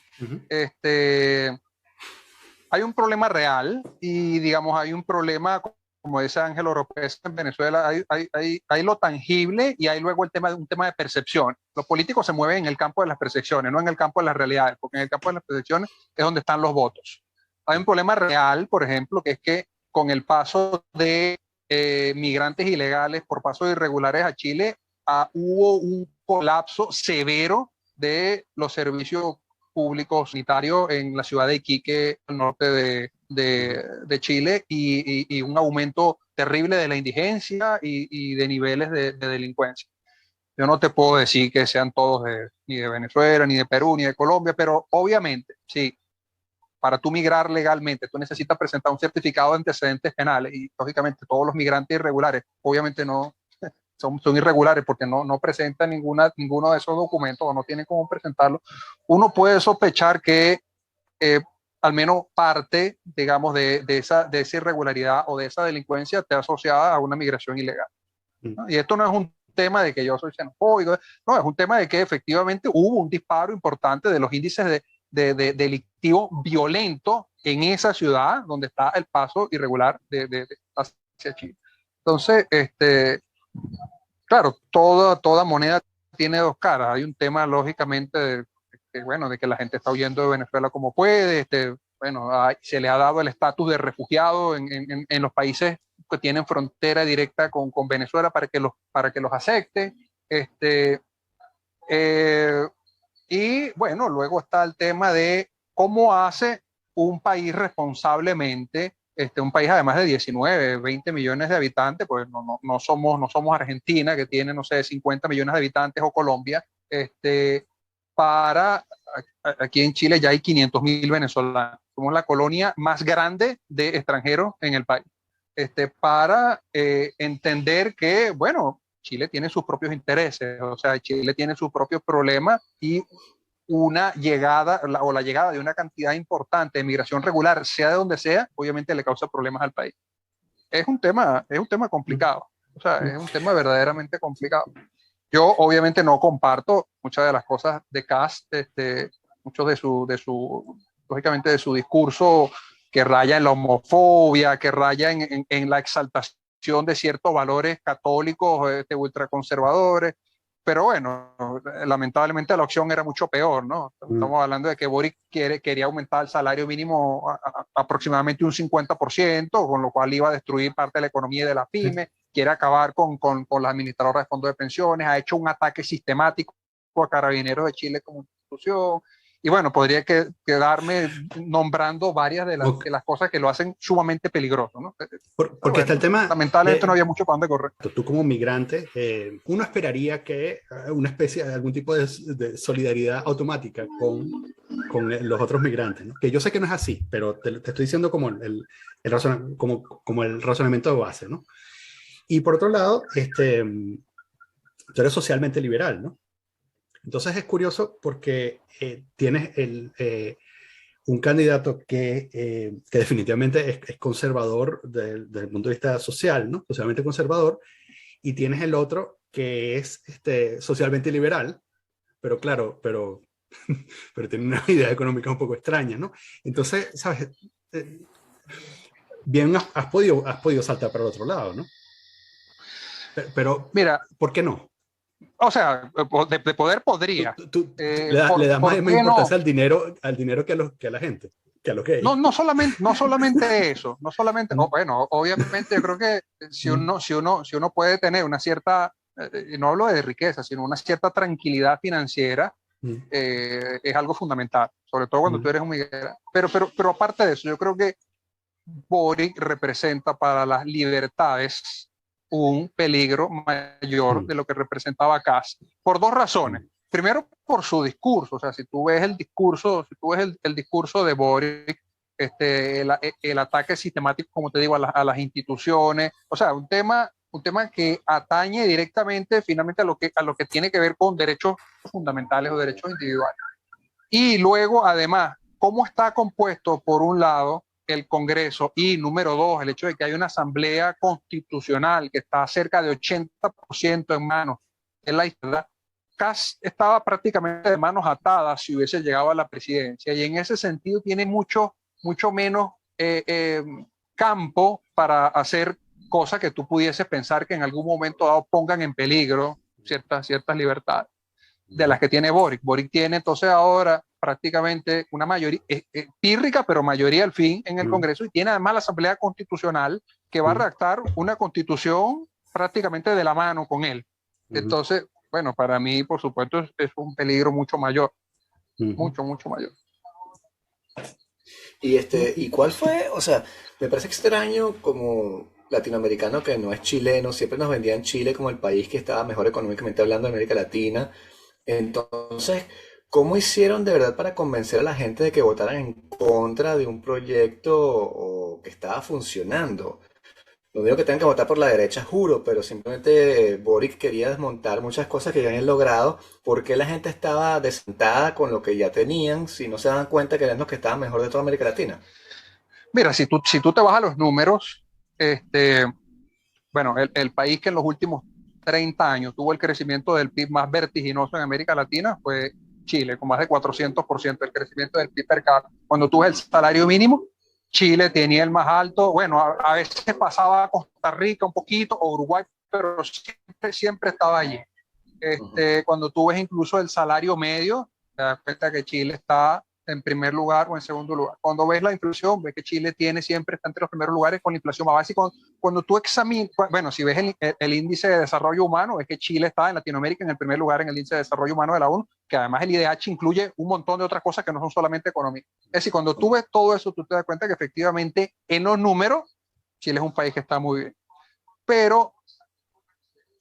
Hay un problema real y, digamos, hay un problema, como dice Ángel Oropesa, en Venezuela, hay lo tangible y hay luego un tema de percepción. Los políticos se mueven en el campo de las percepciones, no en el campo de las realidades, porque en el campo de las percepciones es donde están los votos. Hay un problema real, por ejemplo, que es que con el paso de migrantes ilegales por pasos irregulares a Chile, hubo un colapso severo de los servicios público sanitario en la ciudad de Iquique, al norte de Chile, y un aumento terrible de la indigencia y de niveles de delincuencia. Yo no te puedo decir que sean todos ni de Venezuela, ni de Perú, ni de Colombia, pero obviamente, sí, para tú migrar legalmente, tú necesitas presentar un certificado de antecedentes penales y, lógicamente, todos los migrantes irregulares, obviamente no, son irregulares porque no presentan ninguno de esos documentos o no tienen cómo presentarlo. Uno puede sospechar que al menos parte, digamos, de esa irregularidad o de esa delincuencia está asociada a una migración ilegal, ¿no? Y esto no es un tema de que yo soy xenofóbico, no, es un tema de que efectivamente hubo un disparo importante de los índices de delictivo violento en esa ciudad donde está el paso irregular hacia Chile. Entonces, claro, toda moneda tiene dos caras. Hay un tema, lógicamente, de que la gente está huyendo de Venezuela como puede. Bueno, se le ha dado el estatus de refugiado en los países que tienen frontera directa con Venezuela para que los acepte. Y bueno, luego está el tema de cómo hace un país responsablemente, un país además de 19, 20 millones de habitantes, pues no somos Argentina, que tiene, no sé, 50 millones de habitantes, o Colombia. Aquí en Chile ya hay 500.000 venezolanos. Somos la colonia más grande de extranjeros en el país. Para entender que, bueno, Chile tiene sus propios intereses, o sea, Chile tiene sus propios problemas, y una llegada la llegada de una cantidad importante de migración regular, sea de donde sea, obviamente le causa problemas al país. Es un tema complicado, o sea, es un tema verdaderamente complicado. Yo obviamente no comparto muchas de las cosas de Kass, muchos lógicamente de su discurso, que raya en la homofobia, que raya en la exaltación de ciertos valores católicos, ultraconservadores. Pero bueno, lamentablemente la opción era mucho peor, ¿no? Estamos hablando de que Boric quería aumentar el salario mínimo aproximadamente un 50%, con lo cual iba a destruir parte de la economía de las pymes, quiere acabar con las administradoras de fondos de pensiones, ha hecho un ataque sistemático a Carabineros de Chile como institución. Y bueno, podría quedarme nombrando varias de las cosas que lo hacen sumamente peligroso, ¿no? Porque bueno, está el tema. Lamentablemente no había mucho para dónde correr. Tú como migrante, uno esperaría que una especie de algún tipo de solidaridad automática con los otros migrantes, ¿no? Que yo sé que no es así, pero te estoy diciendo como el razonamiento de base, ¿no? Y por otro lado, tú eres socialmente liberal, ¿no? Entonces es curioso porque tienes un candidato que definitivamente es conservador desde el punto de vista social, ¿no? Socialmente conservador, y tienes el otro que es socialmente liberal, pero claro, pero tiene una idea económica un poco extraña, ¿no? Entonces, ¿sabes? Bien, has podido saltar para el otro lado, ¿no? Pero Mira, ¿por qué no? o sea, de poder podría. Le das más ¿Por qué importancia no? al dinero que a la gente, que a los gays. No solamente eso, no solamente, Mm, bueno, obviamente yo creo que mm, si uno puede tener una cierta, no hablo de riqueza, sino una cierta tranquilidad financiera, mm, es algo fundamental, sobre todo cuando tú mm, eres un migrante. Pero aparte de eso, yo creo que Boric representa para las libertades un peligro mayor mm, de lo que representaba Kass, por dos razones. mm, Primero, por su discurso. O sea, si tú ves el discurso, si tú ves el discurso de Boric, el ataque sistemático, como te digo, a las instituciones, o sea, un tema que atañe directamente, finalmente, a lo que tiene que ver con derechos fundamentales o derechos individuales. Y luego, además, cómo está compuesto, por un lado, el Congreso, y número dos, el hecho de que hay una asamblea constitucional que está cerca de 80% en manos de la izquierda. Kass estaba prácticamente de manos atadas si hubiese llegado a la presidencia, y en ese sentido tiene mucho menos campo para hacer cosas que tú pudieses pensar que en algún momento dado pongan en peligro ciertas libertades de las que tiene Boric. Boric tiene entonces ahora prácticamente una mayoría, pírrica, pero mayoría al fin en el mm, Congreso, y tiene además la Asamblea Constitucional que va a mm, redactar una constitución prácticamente de la mano con él. mm, Entonces, bueno, para mí, por supuesto, es un peligro mucho mayor, mm, mucho mayor. ¿Y cuál fue? O sea, me parece extraño como latinoamericano que no es chileno, siempre nos vendían Chile como el país que estaba mejor económicamente hablando de América Latina. Entonces, ¿cómo hicieron de verdad para convencer a la gente de que votaran en contra de un proyecto que estaba funcionando? No digo que tengan que votar por la derecha, juro, pero simplemente Boric quería desmontar muchas cosas que ya habían logrado. ¿Por qué la gente estaba desentada con lo que ya tenían si no se dan cuenta que eran los que estaban mejor de toda América Latina? Mira, si tú te vas a los números, este, bueno, el país que en los últimos 30 años tuvo el crecimiento del PIB más vertiginoso en América Latina fue Chile, con más de 400% del crecimiento del PIB per cápita. Cuando tú ves el salario mínimo, Chile tenía el más alto. Bueno, a veces pasaba a Costa Rica un poquito o Uruguay, pero siempre estaba allí. Ujú. Cuando tú ves incluso el salario medio, te das cuenta que Chile está en primer lugar o en segundo lugar. Cuando ves la inflación, ves que Chile está entre los primeros lugares con la inflación más básica. Cuando tú examinas, bueno, si ves el índice de desarrollo humano, es que Chile está en Latinoamérica en el primer lugar en el índice de desarrollo humano de la ONU, que además el IDH incluye un montón de otras cosas que no son solamente económicas. Es decir, cuando tú ves todo eso, tú te das cuenta que efectivamente en los números, Chile es un país que está muy bien. Pero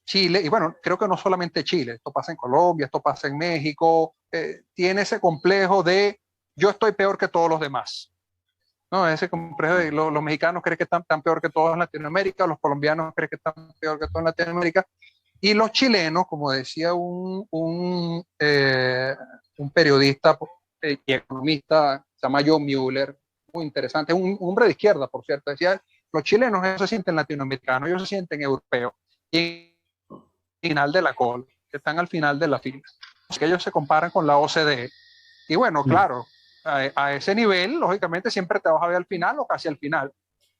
Chile, y bueno, creo que no solamente Chile, esto pasa en Colombia, esto pasa en México, tiene ese complejo de yo estoy peor que todos los demás. ¿No? Ese complejo de los mexicanos creen que están tan peor que todos en Latinoamérica, los colombianos creen que están peor que todos en Latinoamérica, y los chilenos, como decía un periodista y economista, se llama John Mueller, muy interesante, un hombre de izquierda, por cierto, decía, los chilenos no se sienten latinoamericanos, ellos se sienten europeos. Y final de la cola, que están al final de la fila. Que ellos se comparan con la OCDE. Y bueno, mm, claro, a ese nivel, lógicamente, siempre te vas a ver al final o casi al final.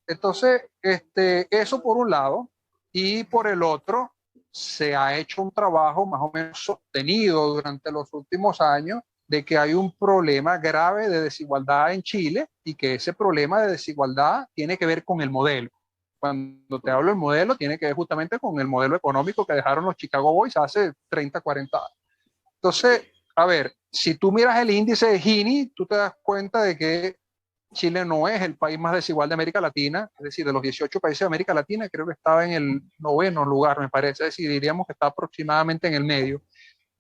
Entonces, eso por un lado, y por el otro, se ha hecho un trabajo más o menos sostenido durante los últimos años de que hay un problema grave de desigualdad en Chile, y que ese problema de desigualdad tiene que ver con el modelo. Cuando te hablo del modelo, tiene que ver justamente con el modelo económico que dejaron los Chicago Boys hace 30, 40 años. Entonces, a ver, si tú miras el índice de Gini, tú te das cuenta de que Chile no es el país más desigual de América Latina. Es decir, de los 18 países de América Latina, creo que estaba en el noveno lugar, me parece. Es decir, diríamos que está aproximadamente en el medio.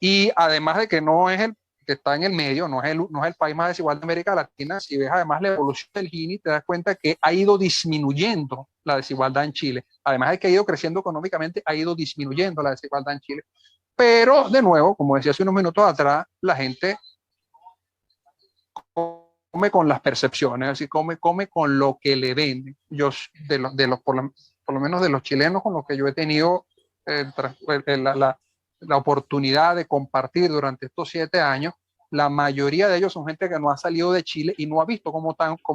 Y además de que no es el que está en el medio, no es el país más desigual de América Latina, si ves además la evolución del Gini, te das cuenta que ha ido disminuyendo la desigualdad en Chile. Además de que ha ido creciendo económicamente, ha ido disminuyendo la desigualdad en Chile. Pero, de nuevo, como decía hace unos minutos atrás, la gente come con las percepciones, así come con lo que le venden. Yo, por lo menos de los chilenos con los que yo he tenido la oportunidad de compartir durante estos 7 años, la mayoría de ellos son gente que no ha salido de Chile y no ha visto cómo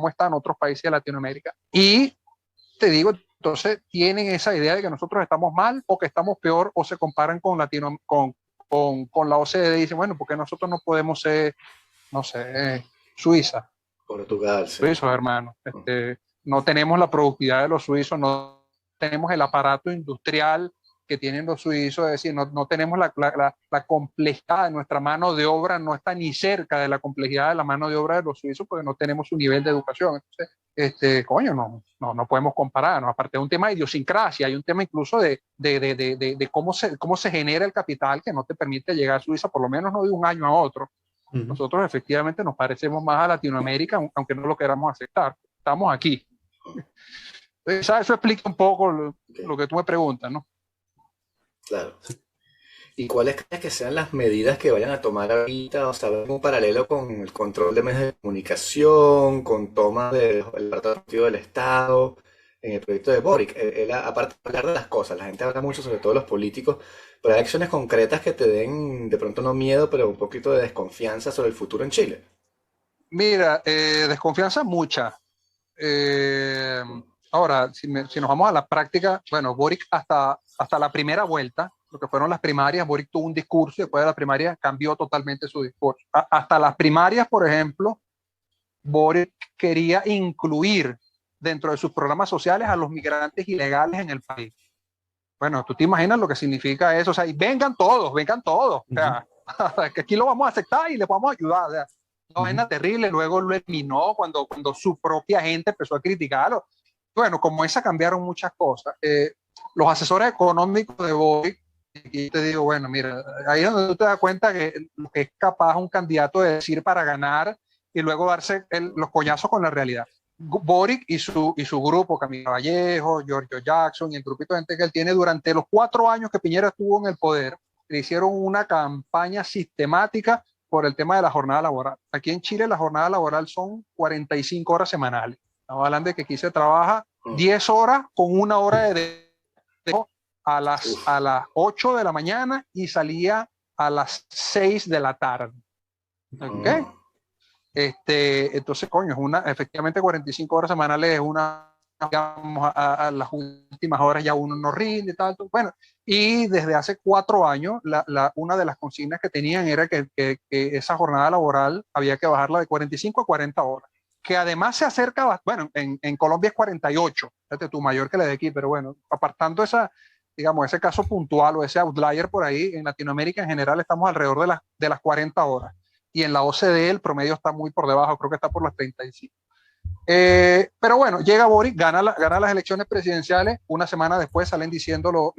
están otros países de Latinoamérica. Y te digo, entonces tienen esa idea de que nosotros estamos mal o que estamos peor, o se comparan con la OCDE y dicen, bueno, ¿por qué nosotros no podemos ser, no sé, Suiza? Portugal, sí. Suizos, hermano. No tenemos la productividad de los suizos, no tenemos el aparato industrial que tienen los suizos, es decir, no tenemos la complejidad de nuestra mano de obra, no está ni cerca de la complejidad de la mano de obra de los suizos porque no tenemos su nivel de educación. Entonces, coño, no podemos compararnos. Aparte de un tema de idiosincrasia, hay un tema incluso de cómo se genera el capital que no te permite llegar a Suiza, por lo menos no de un año a otro. Nosotros efectivamente nos parecemos más a Latinoamérica, aunque no lo queramos aceptar. Estamos aquí. Entonces, eso explica un poco lo que tú me preguntas, ¿no? Claro. ¿Y cuáles crees que sean las medidas que vayan a tomar ahorita? O sea, un paralelo con el control de medios de comunicación, con toma del partido del Estado, en el proyecto de Boric. Aparte de hablar de las cosas, la gente habla mucho, sobre todo los políticos, pero hay acciones concretas que te den, de pronto no miedo, pero un poquito de desconfianza sobre el futuro en Chile. Mira, desconfianza mucha. Ahora, si nos vamos a la práctica, bueno, Boric hasta la primera vuelta, lo que fueron las primarias, Boric tuvo un discurso y después de la primaria cambió totalmente su discurso. Hasta las primarias, por ejemplo, Boric quería incluir dentro de sus programas sociales a los migrantes ilegales en el país. Bueno, tú te imaginas lo que significa eso, o sea, y vengan todos, o sea, que aquí lo vamos a aceptar y les vamos a ayudar, o sea, una vaina terrible. Luego lo eliminó cuando su propia gente empezó a criticarlo. Bueno, como esa cambiaron muchas cosas. Los asesores económicos de Boric, y te digo, bueno, mira, ahí es donde tú te das cuenta que lo que es capaz un candidato de decir para ganar y luego darse los coñazos con la realidad. Boric y su grupo, Camilo Vallejo, Giorgio Jackson y el grupito de gente que él tiene, durante los 4 años que Piñera estuvo en el poder, le hicieron una campaña sistemática por el tema de la jornada laboral. Aquí en Chile la jornada laboral son 45 horas semanales. Estamos hablando de que aquí se trabaja 10 horas con 1 hora de a las 8 de la mañana y salía a las 6 de la tarde. ¿Okay? Entonces, coño, efectivamente 45 horas semanales es digamos, a las últimas horas ya uno no rinde y tal. Bueno, y desde hace 4 años, una de las consignas que tenían era que esa jornada laboral había que bajarla de 45 a 40 horas. Que además se acerca, bueno, en Colombia es 48, fíjate tú, mayor que la de aquí, pero bueno, apartando ese caso puntual o ese outlier por ahí, en Latinoamérica en general estamos alrededor de las 40 horas. Y en la OCDE el promedio está muy por debajo, creo que está por las 35. Pero bueno, llega Boric, gana las elecciones presidenciales, una semana después salen diciendo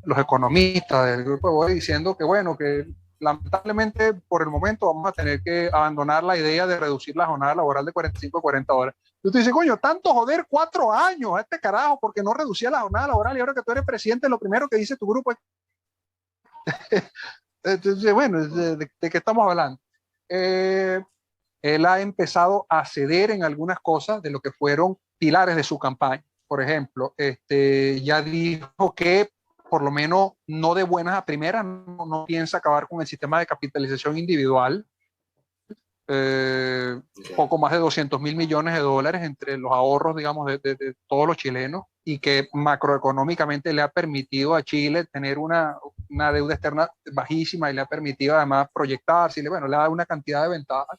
los economistas del grupo de Boric diciendo que bueno, que lamentablemente por el momento vamos a tener que abandonar la idea de reducir la jornada laboral de 45 a 40 horas. Y tú dices, coño, tanto joder 4 años a este carajo porque no reducía la jornada laboral y ahora que tú eres presidente lo primero que dice tu grupo es... Entonces, bueno, ¿de qué estamos hablando? Él ha empezado a ceder en algunas cosas de lo que fueron pilares de su campaña. Por ejemplo, ya dijo que por lo menos no de buenas a primeras no piensa acabar con el sistema de capitalización individual. Poco más de 200.000 millones de dólares entre los ahorros, digamos, de todos los chilenos, y que macroeconómicamente le ha permitido a Chile tener una deuda externa bajísima y le ha permitido además proyectarse, y le ha dado una cantidad de ventajas.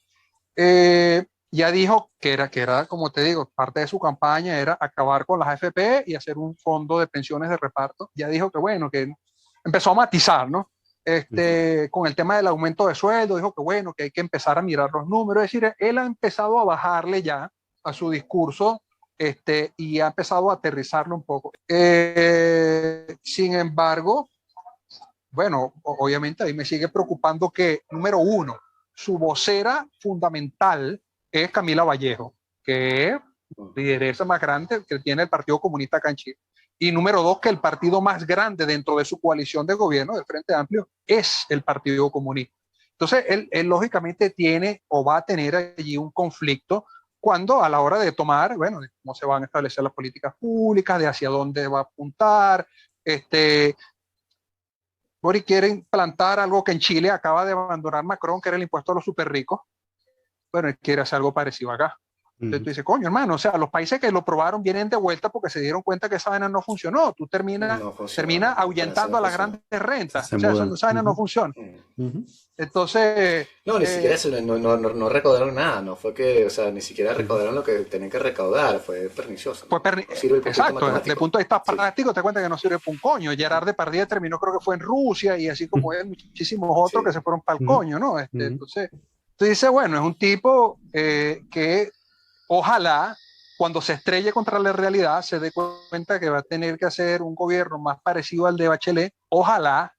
Ya dijo que era, como te digo, parte de su campaña era acabar con las AFP y hacer un fondo de pensiones de reparto. Ya dijo que bueno, que empezó a matizar, ¿no? Con el tema del aumento de sueldo, dijo que bueno, que hay que empezar a mirar los números. Es decir, él ha empezado a bajarle ya a su discurso y ha empezado a aterrizarlo un poco. Sin embargo, bueno, obviamente a mí me sigue preocupando que, número uno, su vocera fundamental es Camila Vallejo, que es lideresa más grande que tiene el Partido Comunista acá en Chile. Y número dos, que el partido más grande dentro de su coalición de gobierno, del Frente Amplio, es el Partido Comunista. Entonces, él lógicamente tiene o va a tener allí un conflicto cuando a la hora de tomar, bueno, de cómo se van a establecer las políticas públicas, de hacia dónde va a apuntar. Boric quiere implantar algo que en Chile acaba de abandonar Macron, que era el impuesto a los super ricos. Bueno, él quiere hacer algo parecido acá. Entonces tú dices, coño, hermano, o sea, los países que lo probaron vienen de vuelta porque se dieron cuenta que esa vaina no funcionó. Tú termina ahuyentando a las grandes rentas. O sea, esa vaina no funciona. Entonces... No, ni siquiera no recaudaron nada, no fue que, o sea, ni siquiera recaudaron lo que tenían que recaudar, fue pernicioso. ¿No? Exacto, desde el punto de vista práctico te cuenta que no sirve para un coño. Gerard Depardieu terminó, creo que fue en Rusia, y así como él, muchísimos otros que se fueron para el coño, ¿no? Entonces, tú dices, bueno, es un tipo que ojalá cuando se estrelle contra la realidad se dé cuenta que va a tener que hacer un gobierno más parecido al de Bachelet, ojalá,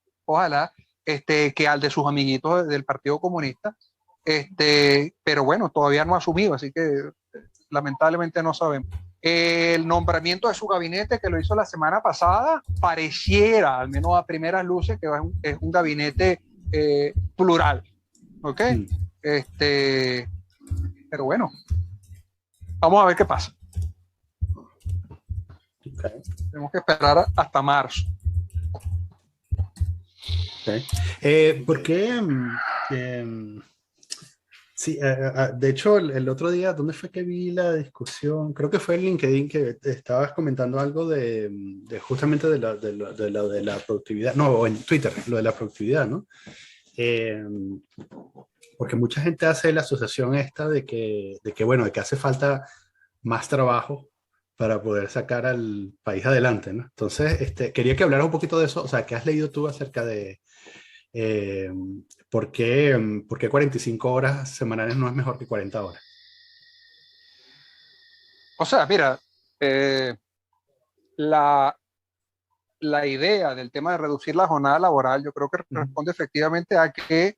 que al de sus amiguitos del Partido Comunista, pero bueno, todavía no ha asumido, así que lamentablemente no sabemos. El nombramiento de su gabinete, que lo hizo la semana pasada, pareciera, al menos a primeras luces, que es un gabinete plural, ¿ok? Pero bueno, vamos a ver qué pasa. Okay. Tenemos que esperar hasta marzo. Okay. ¿Por qué? Sí, de hecho, el otro día, ¿dónde fue que vi la discusión? Creo que fue en LinkedIn que estabas comentando algo de justamente de la productividad, no, o en Twitter, lo de la productividad, ¿no? Porque mucha gente hace la asociación esta de que, bueno, de que hace falta más trabajo para poder sacar al país adelante, ¿no? Entonces, quería que hablaras un poquito de eso, o sea, ¿qué has leído tú acerca de por qué 45 horas semanales no es mejor que 40 horas? O sea, mira, la idea del tema de reducir la jornada laboral, yo creo que responde efectivamente a que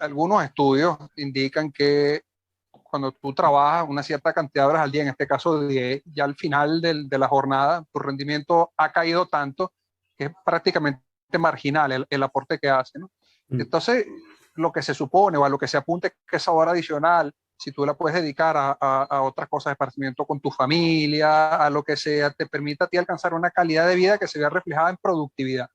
algunos estudios indican que cuando tú trabajas una cierta cantidad de horas al día, en este caso 10, ya al final de la jornada, tu rendimiento ha caído tanto que es prácticamente marginal el aporte que hace, ¿no? Entonces, lo que se supone o a lo que se apunte que esa hora adicional, si tú la puedes dedicar a otras cosas de esparcimiento con tu familia, a lo que sea, te permita a ti alcanzar una calidad de vida que se vea reflejada en productividad.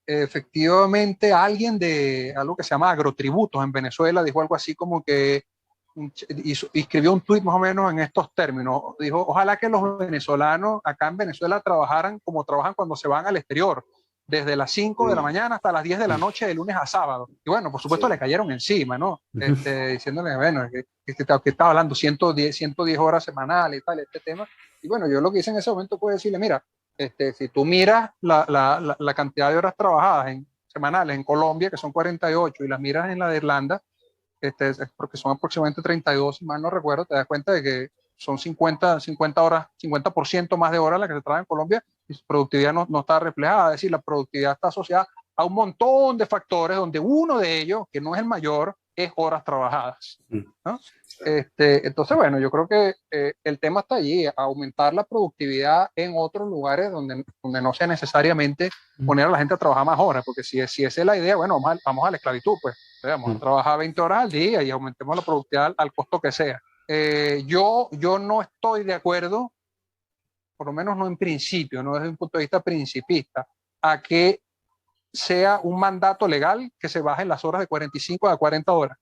Efectivamente, alguien de algo que se llama agrotributos en Venezuela dijo algo así como que escribió un tuit más o menos en estos términos. Dijo, ojalá que los venezolanos acá en Venezuela trabajaran como trabajan cuando se van al exterior, desde las 5 de la mañana hasta las 10 de la noche, de lunes a sábado. Y bueno, por supuesto le cayeron encima, ¿no? Diciéndole, bueno, que estaba hablando 110 horas semanales y tal, este tema. Y bueno, yo lo que hice en ese momento fue decirle, mira, si tú miras la cantidad de horas trabajadas semanales en Colombia, que son 48, y las miras en la de Irlanda, porque son aproximadamente 32, si mal no recuerdo, te das cuenta de que son 50 horas, 50% más de horas las que se trabaja en Colombia, y su productividad no está reflejada. Es decir, la productividad está asociada a un montón de factores, donde uno de ellos, que no es el mayor, es horas trabajadas, ¿no? Entonces, bueno, yo creo que el tema está allí, aumentar la productividad en otros lugares donde no sea necesariamente poner a la gente a trabajar más horas, porque si esa es la idea, bueno, vamos a la esclavitud, pues vamos a trabajar 20 horas al día y aumentemos la productividad al costo que sea. Yo no estoy de acuerdo, por lo menos no en principio, no desde un punto de vista principista, a que sea un mandato legal que se bajen las horas de 45 a 40 horas.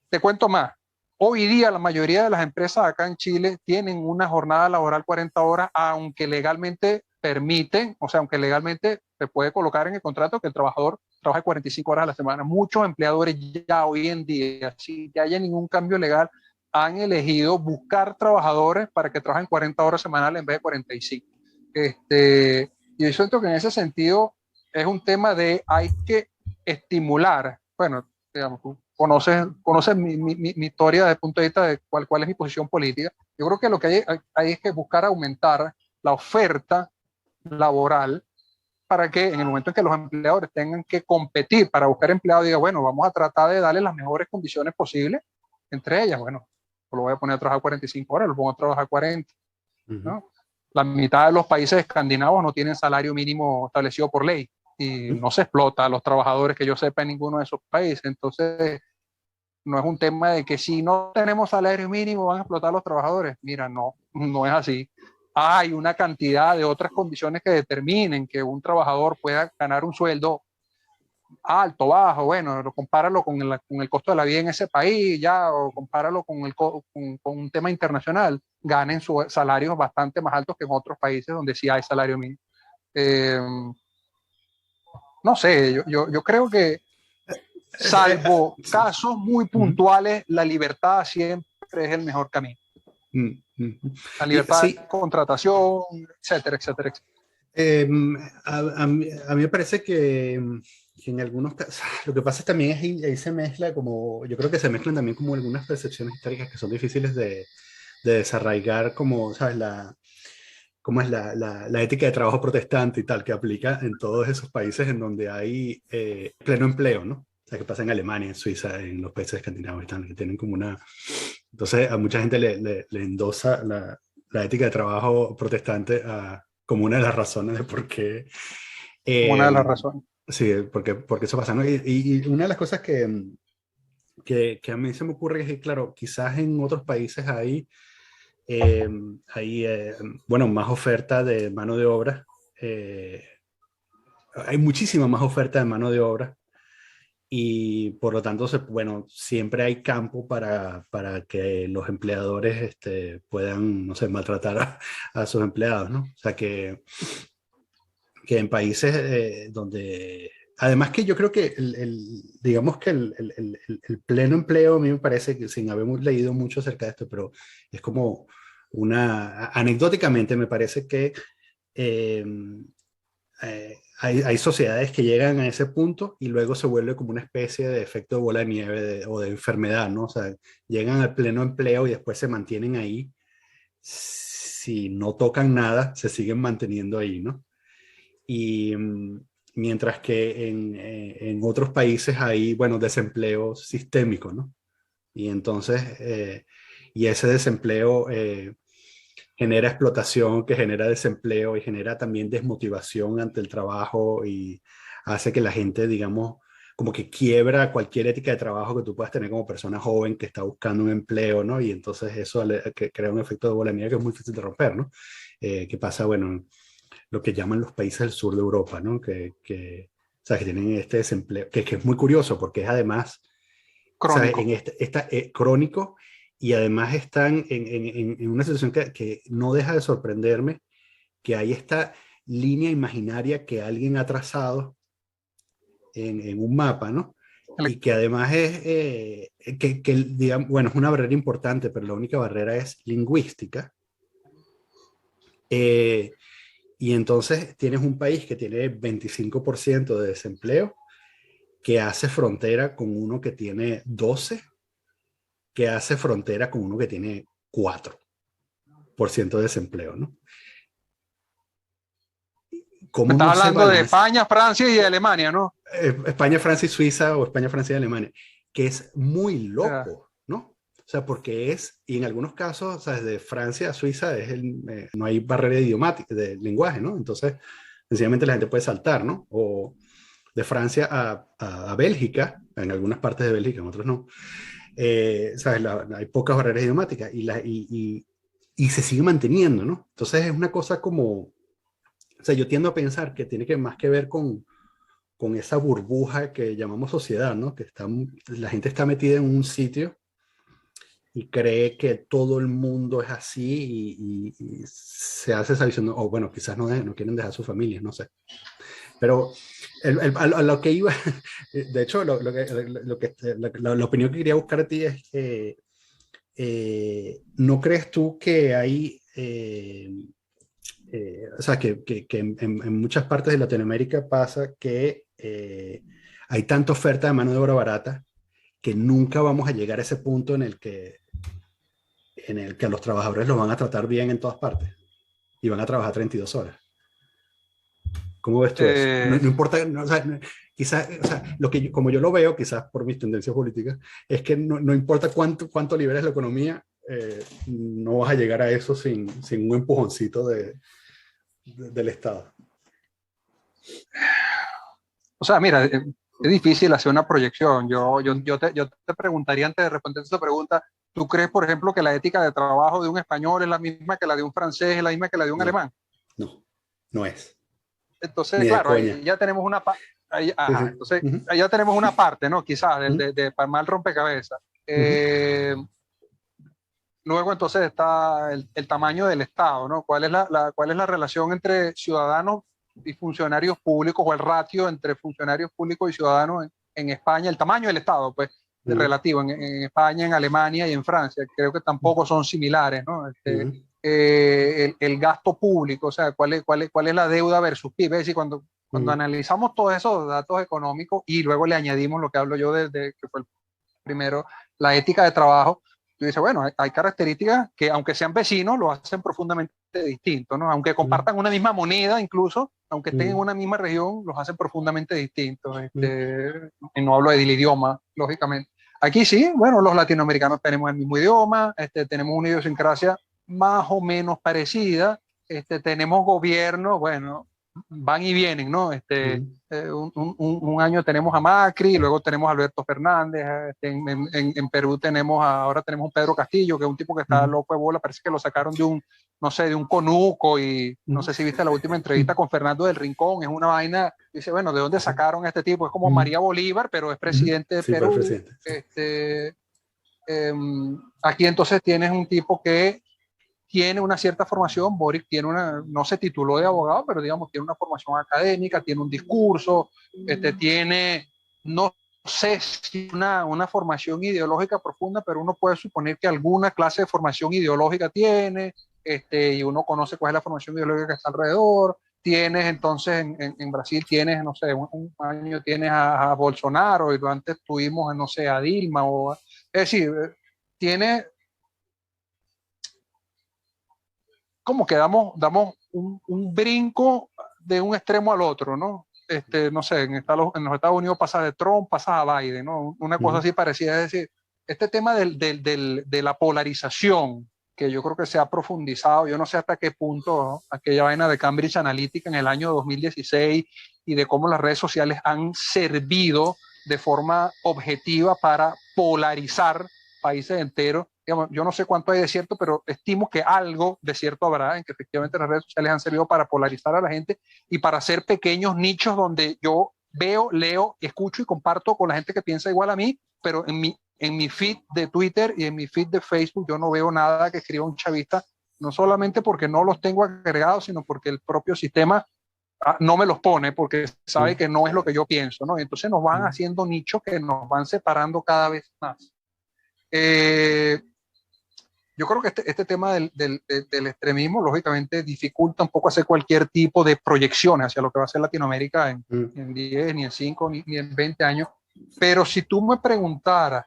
Te cuento más. Hoy día la mayoría de las empresas acá en Chile tienen una jornada laboral 40 horas, aunque legalmente permiten, o sea, aunque legalmente se puede colocar en el contrato que el trabajador trabaje 45 horas a la semana. Muchos empleadores ya hoy en día, sin que haya ningún cambio legal, han elegido buscar trabajadores para que trabajen 40 horas semanales en vez de 45. Y yo siento que en ese sentido es un tema de hay que estimular, bueno, digamos, tú conoces mi historia desde el punto de vista de cuál es mi posición política. Yo creo que lo que hay es que buscar aumentar la oferta laboral para que en el momento en que los empleadores tengan que competir para buscar empleados, diga, bueno, vamos a tratar de darle las mejores condiciones posibles, entre ellas, bueno, lo voy a poner a trabajar 45 horas, lo pongo a trabajar 40. Ujú. ¿no? La mitad de los países escandinavos no tienen salario mínimo establecido por ley y no se explota a los trabajadores que yo sepa en ninguno de esos países. Entonces, no es un tema de que si no tenemos salario mínimo van a explotar a los trabajadores. Mira, no, no es así. Hay una cantidad de otras condiciones que determinen que un trabajador pueda ganar un sueldo alto, bajo, bueno, compáralo con el costo de la vida en ese país, ya, o compáralo con un tema internacional, ganen sus salarios bastante más altos que en otros países donde sí hay salario mínimo. Eh, no sé, yo creo que salvo Sí. casos muy Ujú. puntuales, la libertad siempre es el mejor camino. Ujú. La Y libertad de sí, contratación, etcétera, etcétera, etcétera. a mí me parece que en algunos casos, lo que pasa también es que ahí se mezcla como, yo creo que se mezclan también como algunas percepciones históricas que son difíciles de desarraigar, como, ¿sabes? Cómo es la ética de trabajo protestante y tal, que aplica en todos esos países en donde hay pleno empleo, ¿no? O sea, que pasa en Alemania, en Suiza, en los países escandinavos y tal, que tienen como una... Entonces, a mucha gente le endosa la ética de trabajo protestante como una de las razones de por qué... Una eh, de las razones. sí, porque eso pasa, ¿no? Y una de las cosas que a mí se me ocurre es que, claro, quizás en otros países eh, hay bueno, más oferta de mano de obra. eh, Hay muchísima más oferta de mano de obra y por lo tanto, bueno, siempre hay campo para que los empleadores puedan, no sé, maltratar a sus empleados, ¿no? O sea, que en países donde... Además que yo creo que, digamos que el pleno empleo, a mí me parece que, sin haber leído mucho acerca de esto, pero es como anecdóticamente me parece que eh, hay sociedades que llegan a ese punto y luego se vuelve como una especie de efecto de bola de nieve o de enfermedad, ¿no? O sea, llegan al pleno empleo y después se mantienen ahí. Si no tocan nada, se siguen manteniendo ahí, ¿no? Y mientras que en otros países hay, bueno, desempleo sistémico, ¿no? Y entonces, y ese desempleo genera explotación, que genera desempleo y genera también desmotivación ante el trabajo y hace que la gente, digamos, como que quiebra cualquier ética de trabajo que tú puedas tener como persona joven que está buscando un empleo, ¿no? Y entonces eso que crea un efecto de bola de nieve que es muy difícil de romper, ¿no? Que pasa, bueno, lo que llaman los países del sur de Europa, ¿no? O sea, que tienen este desempleo, que es muy curioso porque es además, ¿sabes? En Crónico. crónico y además están en una situación que no deja de sorprenderme, que hay esta línea imaginaria que alguien ha trazado en un mapa, ¿no? Y que además es, digamos, bueno, es una barrera importante, pero la única barrera es lingüística. Eh, y entonces tienes un país que tiene 25% de desempleo, que hace frontera con uno que tiene 12, que hace frontera con uno que tiene 4% de desempleo, ¿no? Me ¿Cómo estás no se hablando de balance? España, Francia y de Alemania, ¿no? España, Francia y Suiza o España, Francia y Alemania, que es muy Ya. loco, ¿no? O sea, porque y en algunos casos, o sea, desde Francia a Suiza no hay barrera idiomática, de lenguaje, ¿no? Entonces, sencillamente la gente puede saltar, ¿no? O de Francia a Bélgica, en algunas partes de Bélgica, en otros no. ¿Sabes? Hay pocas barreras idiomáticas y se sigue manteniendo, ¿no? Entonces es una cosa como, o sea, yo tiendo a pensar que tiene que más que ver con esa burbuja que llamamos sociedad, ¿no? Que la gente está metida en un sitio y cree que todo el mundo es así y se hace esa visión, o bueno, quizás no quieren dejar sus familias, no sé. Pero a lo que iba, de hecho, la opinión que quería buscar a ti es que ¿no crees tú que hay, o sea, que en muchas partes de Latinoamérica pasa que hay tanta oferta de mano de obra barata que nunca vamos a llegar a ese punto en el que a los trabajadores los van a tratar bien en todas partes y van a trabajar 32 horas? ¿Cómo ves tú eso? No, Eh, no importa, o sea, quizás, o sea, como yo lo veo, quizás por mis tendencias políticas, es que no importa cuánto liberes la economía, no vas a llegar a eso sin un empujoncito del Estado. O sea, mira, es difícil hacer una proyección. Yo te preguntaría antes de responder esa pregunta, ¿tú crees, por ejemplo, que la ética de trabajo de un español es la misma que la de un francés, es la misma que la de un alemán? No es. Entonces, Ni de claro, coña. ahí ya tenemos una parte. Entonces, Uh-huh. ahí ya tenemos una parte, ¿no? Quizás para mal rompecabezas. Luego, entonces, está el tamaño del Estado, ¿no? ¿Cuál es cuál es la relación entre ciudadanos y funcionarios públicos, o el ratio entre funcionarios públicos y ciudadanos en España? El tamaño del Estado, pues, relativo en España, en Alemania y en Francia. Creo que tampoco son similares, ¿no? El gasto público, o sea, ¿cuál es la deuda versus PIB? Es decir, cuando analizamos todos esos datos económicos y luego le añadimos lo que hablo yo de que fue el primero, la ética de trabajo, tú dices, bueno, hay características que, aunque sean vecinos, lo hacen profundamente distintos, ¿no? Aunque compartan una misma moneda, incluso, aunque estén en una misma región, los hacen profundamente distintos. Y no hablo del idioma, lógicamente. Aquí sí, bueno, los latinoamericanos tenemos el mismo idioma, tenemos una idiosincrasia más o menos parecida, tenemos gobierno, bueno, van y vienen, ¿no? Un año tenemos a Macri, luego tenemos a Alberto Fernández, en Perú ahora tenemos un Pedro Castillo, que es un tipo que está loco de bola, parece que lo sacaron de no sé, de un conuco, y no sé si viste la última entrevista con Fernando del Rincón, es una vaina, dice, bueno, ¿de dónde sacaron a este tipo? Es como María Bolívar, pero es presidente de Perú. Presidente. Aquí entonces tienes un tipo que tiene una cierta formación. Boric no se tituló de abogado, pero digamos tiene una formación académica, tiene un discurso, tiene, no sé si una formación ideológica profunda, pero uno puede suponer que alguna clase de formación ideológica tiene, y uno conoce cuál es la formación ideológica que está alrededor. Tienes entonces en Brasil, tienes, no sé, un año tienes a Bolsonaro, y antes tuvimos, no sé, a Dilma, es decir, tiene como que damos un brinco de un extremo al otro, ¿no? No sé, en los Estados Unidos pasa de Trump, pasa a Biden, ¿no? Una cosa así parecida. Es decir, este tema de la polarización, que yo creo que se ha profundizado, yo no sé hasta qué punto, ¿no? Aquella vaina de Cambridge Analytica en el año 2016, y de cómo las redes sociales han servido de forma objetiva para polarizar países enteros. Digamos, yo no sé cuánto hay de cierto, pero estimo que algo de cierto habrá, en que efectivamente las redes sociales han servido para polarizar a la gente y para hacer pequeños nichos donde yo veo, leo, escucho y comparto con la gente que piensa igual a mí, pero en mi feed de Twitter y en mi feed de Facebook yo no veo nada que escriba un chavista, no solamente porque no los tengo agregados, sino porque el propio sistema no me los pone, porque sabe que no es lo que yo pienso, ¿no? Entonces nos van haciendo nichos que nos van separando cada vez más. Yo creo que este tema del extremismo, lógicamente, dificulta un poco hacer cualquier tipo de proyecciones hacia lo que va a ser Latinoamérica en 10, ni en 5, ni en 20 años. Pero si tú me preguntaras,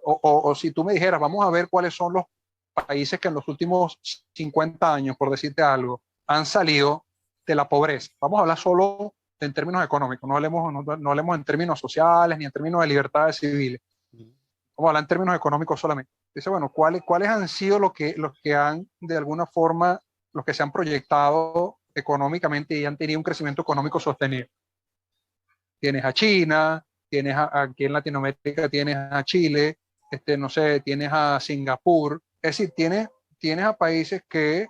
o si tú me dijeras, vamos a ver cuáles son los países que en los últimos 50 años, por decirte algo, han salido de la pobreza. Vamos a hablar solo en términos económicos, no hablemos en términos sociales ni en términos de libertades civiles. Vamos a hablar en términos económicos solamente. Dice, bueno, ¿cuáles han sido los que han, de alguna forma, los que se han proyectado económicamente y han tenido un crecimiento económico sostenido? Tienes a China, aquí en Latinoamérica tienes a Chile, no sé, tienes a Singapur. Es decir, tienes a países que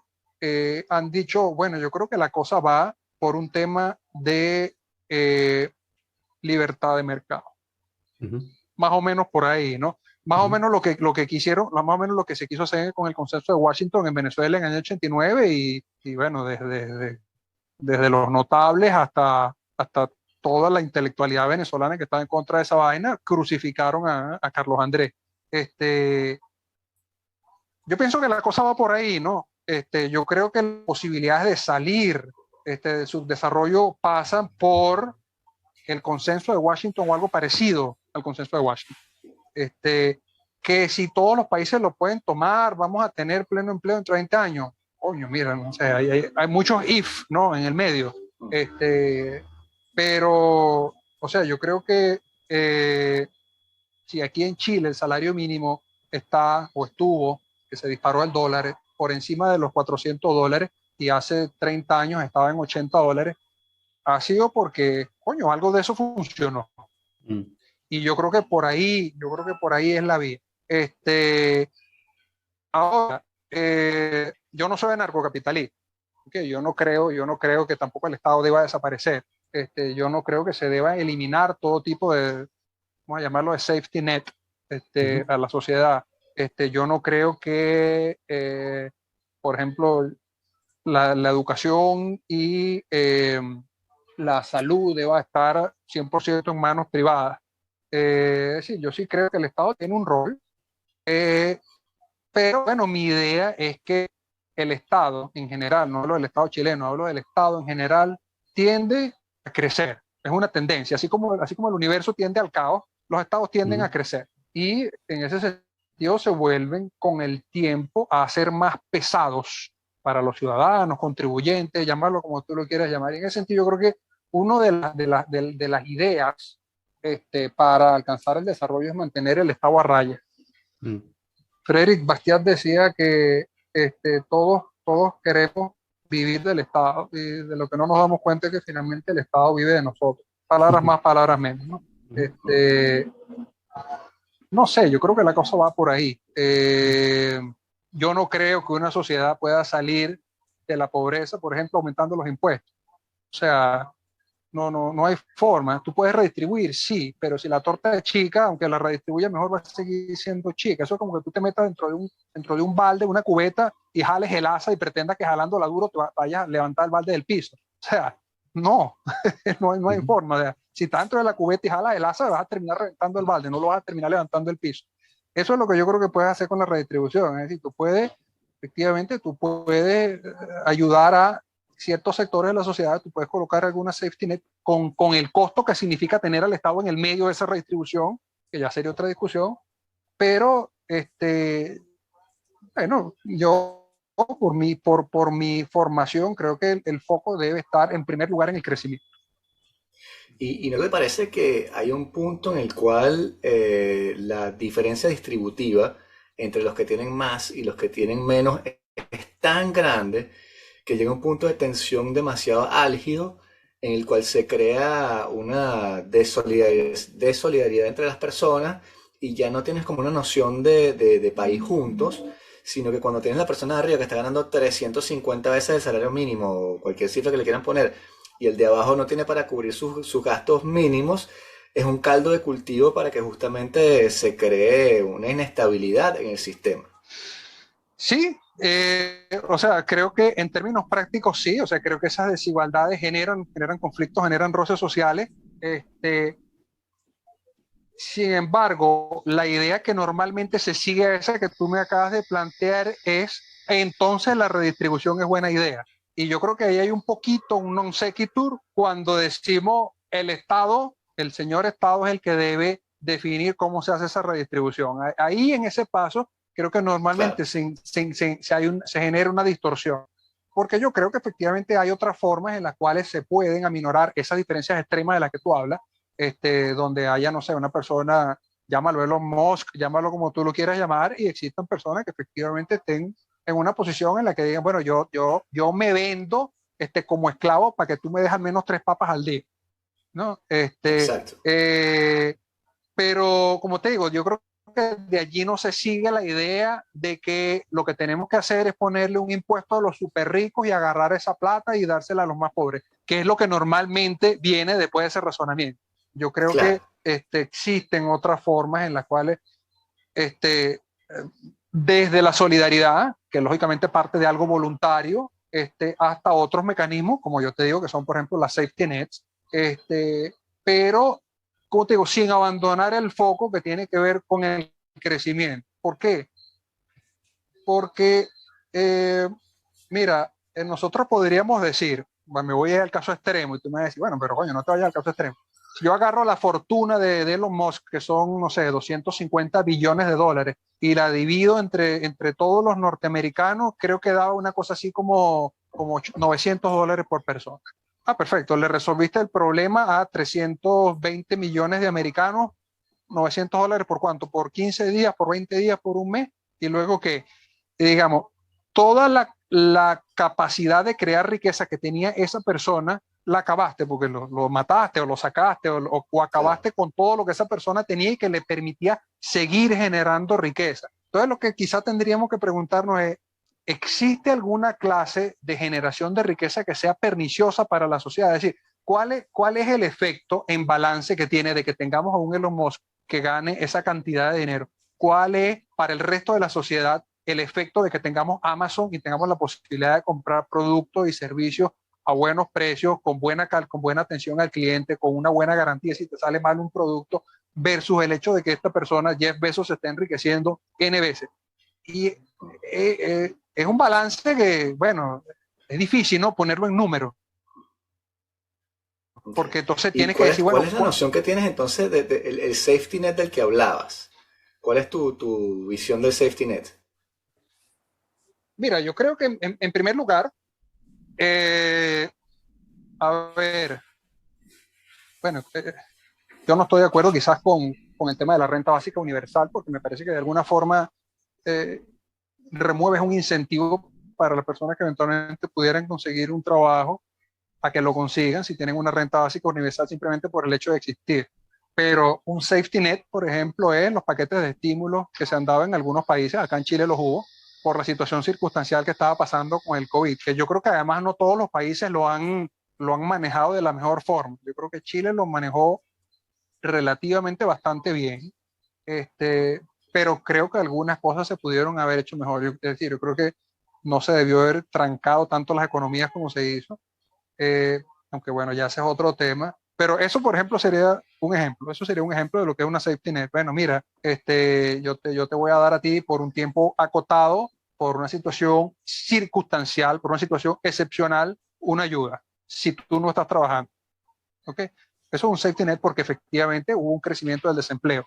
han dicho, bueno, yo creo que la cosa va por un tema de libertad de mercado. Más o menos por ahí, ¿no? Más o menos lo que quisieron, más o menos lo que se quiso hacer con el consenso de Washington en Venezuela en el año 89, y bueno, desde los notables hasta toda la intelectualidad venezolana que estaba en contra de esa vaina, crucificaron a Carlos Andrés. Yo pienso que la cosa va por ahí, ¿no? Yo creo que las posibilidades de salir de su desarrollo pasan por el consenso de Washington o algo parecido al consenso de Washington. Que si todos los países lo pueden tomar, vamos a tener pleno empleo en 30 años. Coño, mira, no sé, hay muchos if, ¿no? En el medio. Pero, o sea, yo creo que si aquí en Chile el salario mínimo está o estuvo, que se disparó el dólar por encima de los $400 y hace 30 años estaba en $80, ha sido porque, coño, algo de eso funcionó. Mm. Y yo creo que por ahí es la vía. Ahora, yo no soy anarcocapitalista. Okay, yo no creo que tampoco el Estado deba desaparecer. Yo no creo que se deba eliminar todo tipo de, vamos a llamarlo de safety net, a la sociedad. Yo no creo que, por ejemplo, la educación y la salud deba estar 100% en manos privadas. Sí, yo sí creo que el Estado tiene un rol, pero bueno, mi idea es que el Estado en general, no hablo del Estado chileno, hablo del Estado en general, tiende a crecer. Es una tendencia, así como el universo tiende al caos, los estados tienden a crecer. Y en ese sentido se vuelven con el tiempo a ser más pesados para los ciudadanos, contribuyentes, llamarlo como tú lo quieras llamar. Y en ese sentido yo creo que una de las ideas para alcanzar el desarrollo es mantener el Estado a raya. Frédéric Bastiat decía que todos queremos vivir del Estado y de lo que no nos damos cuenta es que finalmente el Estado vive de nosotros. Palabras más, palabras menos, ¿no? No sé, yo creo que la cosa va por ahí. Yo no creo que una sociedad pueda salir de la pobreza, por ejemplo, aumentando los impuestos. O sea, no hay forma. Tú puedes redistribuir, sí, pero si la torta es chica, aunque la redistribuya mejor va a seguir siendo chica. Eso es como que tú te metas dentro de un balde, una cubeta, y jales el asa y pretendas que jalándola duro te vayas a levantar el balde del piso. O sea, no, no hay forma. O sea, si estás dentro de la cubeta y jalas el asa, vas a terminar reventando el balde, no lo vas a terminar levantando el piso. Eso es lo que yo creo que puedes hacer con la redistribución. Es decir, efectivamente, tú puedes ayudar a ciertos sectores de la sociedad, tú puedes colocar alguna safety net con el costo que significa tener al Estado en el medio de esa redistribución, que ya sería otra discusión, pero bueno, yo por mi formación creo que el foco debe estar en primer lugar en el crecimiento. ¿Y no te parece que hay un punto en el cual la diferencia distributiva entre los que tienen más y los que tienen menos es tan grande que llega un punto de tensión demasiado álgido en el cual se crea una desolidaridad entre las personas y ya no tienes como una noción de país juntos, sino que cuando tienes la persona de arriba que está ganando 350 veces el salario mínimo o cualquier cifra que le quieran poner y el de abajo no tiene para cubrir sus gastos mínimos, es un caldo de cultivo para que justamente se cree una inestabilidad en el sistema. Sí, o sea, creo que en términos prácticos sí, o sea, creo que esas desigualdades generan conflictos, generan roces sociales. Sin embargo, la idea que normalmente se sigue, esa que tú me acabas de plantear, es entonces la redistribución es buena idea. Y yo creo que ahí hay un poquito un non sequitur cuando decimos el Estado, el señor Estado es el que debe definir cómo se hace esa redistribución. Ahí en ese paso creo que normalmente claro, se genera una distorsión. Porque yo creo que efectivamente hay otras formas en las cuales se pueden aminorar esas diferencias extremas de las que tú hablas, donde haya, no sé, una persona, llámalo Elon Musk, llámalo como tú lo quieras llamar, y existan personas que efectivamente estén en una posición en la que digan, bueno, yo me vendo como esclavo para que tú me dejas menos 3 papas al día, ¿no? Exacto. Pero como te digo, yo creo que de allí no se sigue la idea de que lo que tenemos que hacer es ponerle un impuesto a los súper ricos y agarrar esa plata y dársela a los más pobres, que es lo que normalmente viene después de ese razonamiento. Yo creo claro, que existen otras formas en las cuales desde la solidaridad, que lógicamente parte de algo voluntario, hasta otros mecanismos, como yo te digo, que son por ejemplo las safety nets, pero como te digo, sin abandonar el foco que tiene que ver con el crecimiento. ¿Por qué? Porque, mira, nosotros podríamos decir, bueno, me voy al caso extremo y tú me vas a decir, bueno, pero coño, no te vayas al caso extremo. Si yo agarro la fortuna de Elon Musk, que son, no sé, 250 billones de dólares, y la divido entre todos los norteamericanos, creo que da una cosa así como $900 por persona. Ah, perfecto, le resolviste el problema a 320 millones de americanos $900 por cuánto, por 15 días, por 20 días, por un mes, y luego que, digamos, toda la capacidad de crear riqueza que tenía esa persona, la acabaste porque lo mataste o lo sacaste o acabaste con todo lo que esa persona tenía y que le permitía seguir generando riqueza. Entonces lo que quizá tendríamos que preguntarnos es, ¿existe alguna clase de generación de riqueza que sea perniciosa para la sociedad? Es decir, ¿cuál es el efecto en balance que tiene de que tengamos a un Elon Musk que gane esa cantidad de dinero? ¿Cuál es para el resto de la sociedad el efecto de que tengamos Amazon y tengamos la posibilidad de comprar productos y servicios a buenos precios, con buena atención al cliente, con una buena garantía si te sale mal un producto, versus el hecho de que esta persona, Jeff Bezos, se esté enriqueciendo N veces? Y es un balance que, bueno, es difícil, ¿no? Ponerlo en números. Porque entonces tienes que decir, bueno, ¿cuál es la noción que tienes entonces el safety net del que hablabas? ¿Cuál es tu visión del safety net? Mira, yo creo que en primer lugar, a ver, bueno, yo no estoy de acuerdo quizás con el tema de la renta básica universal, porque me parece que de alguna forma remueves un incentivo para las personas que eventualmente pudieran conseguir un trabajo a que lo consigan si tienen una renta básica universal simplemente por el hecho de existir. Pero un safety net, por ejemplo, es los paquetes de estímulos que se han dado en algunos países, acá en Chile los hubo, por la situación circunstancial que estaba pasando con el COVID, que yo creo que además no todos los países lo han manejado de la mejor forma. Yo creo que Chile lo manejó relativamente bastante bien, pero creo que algunas cosas se pudieron haber hecho mejor. Es decir, yo creo que no se debió haber trancado tanto las economías como se hizo, aunque bueno, ya ese es otro tema. Pero eso, por ejemplo, sería un ejemplo. Eso sería un ejemplo de lo que es una safety net. Bueno, mira, yo te voy a dar a ti por un tiempo acotado, por una situación circunstancial, por una situación excepcional, una ayuda, si tú no estás trabajando. ¿Ok? Eso es un safety net porque efectivamente hubo un crecimiento del desempleo.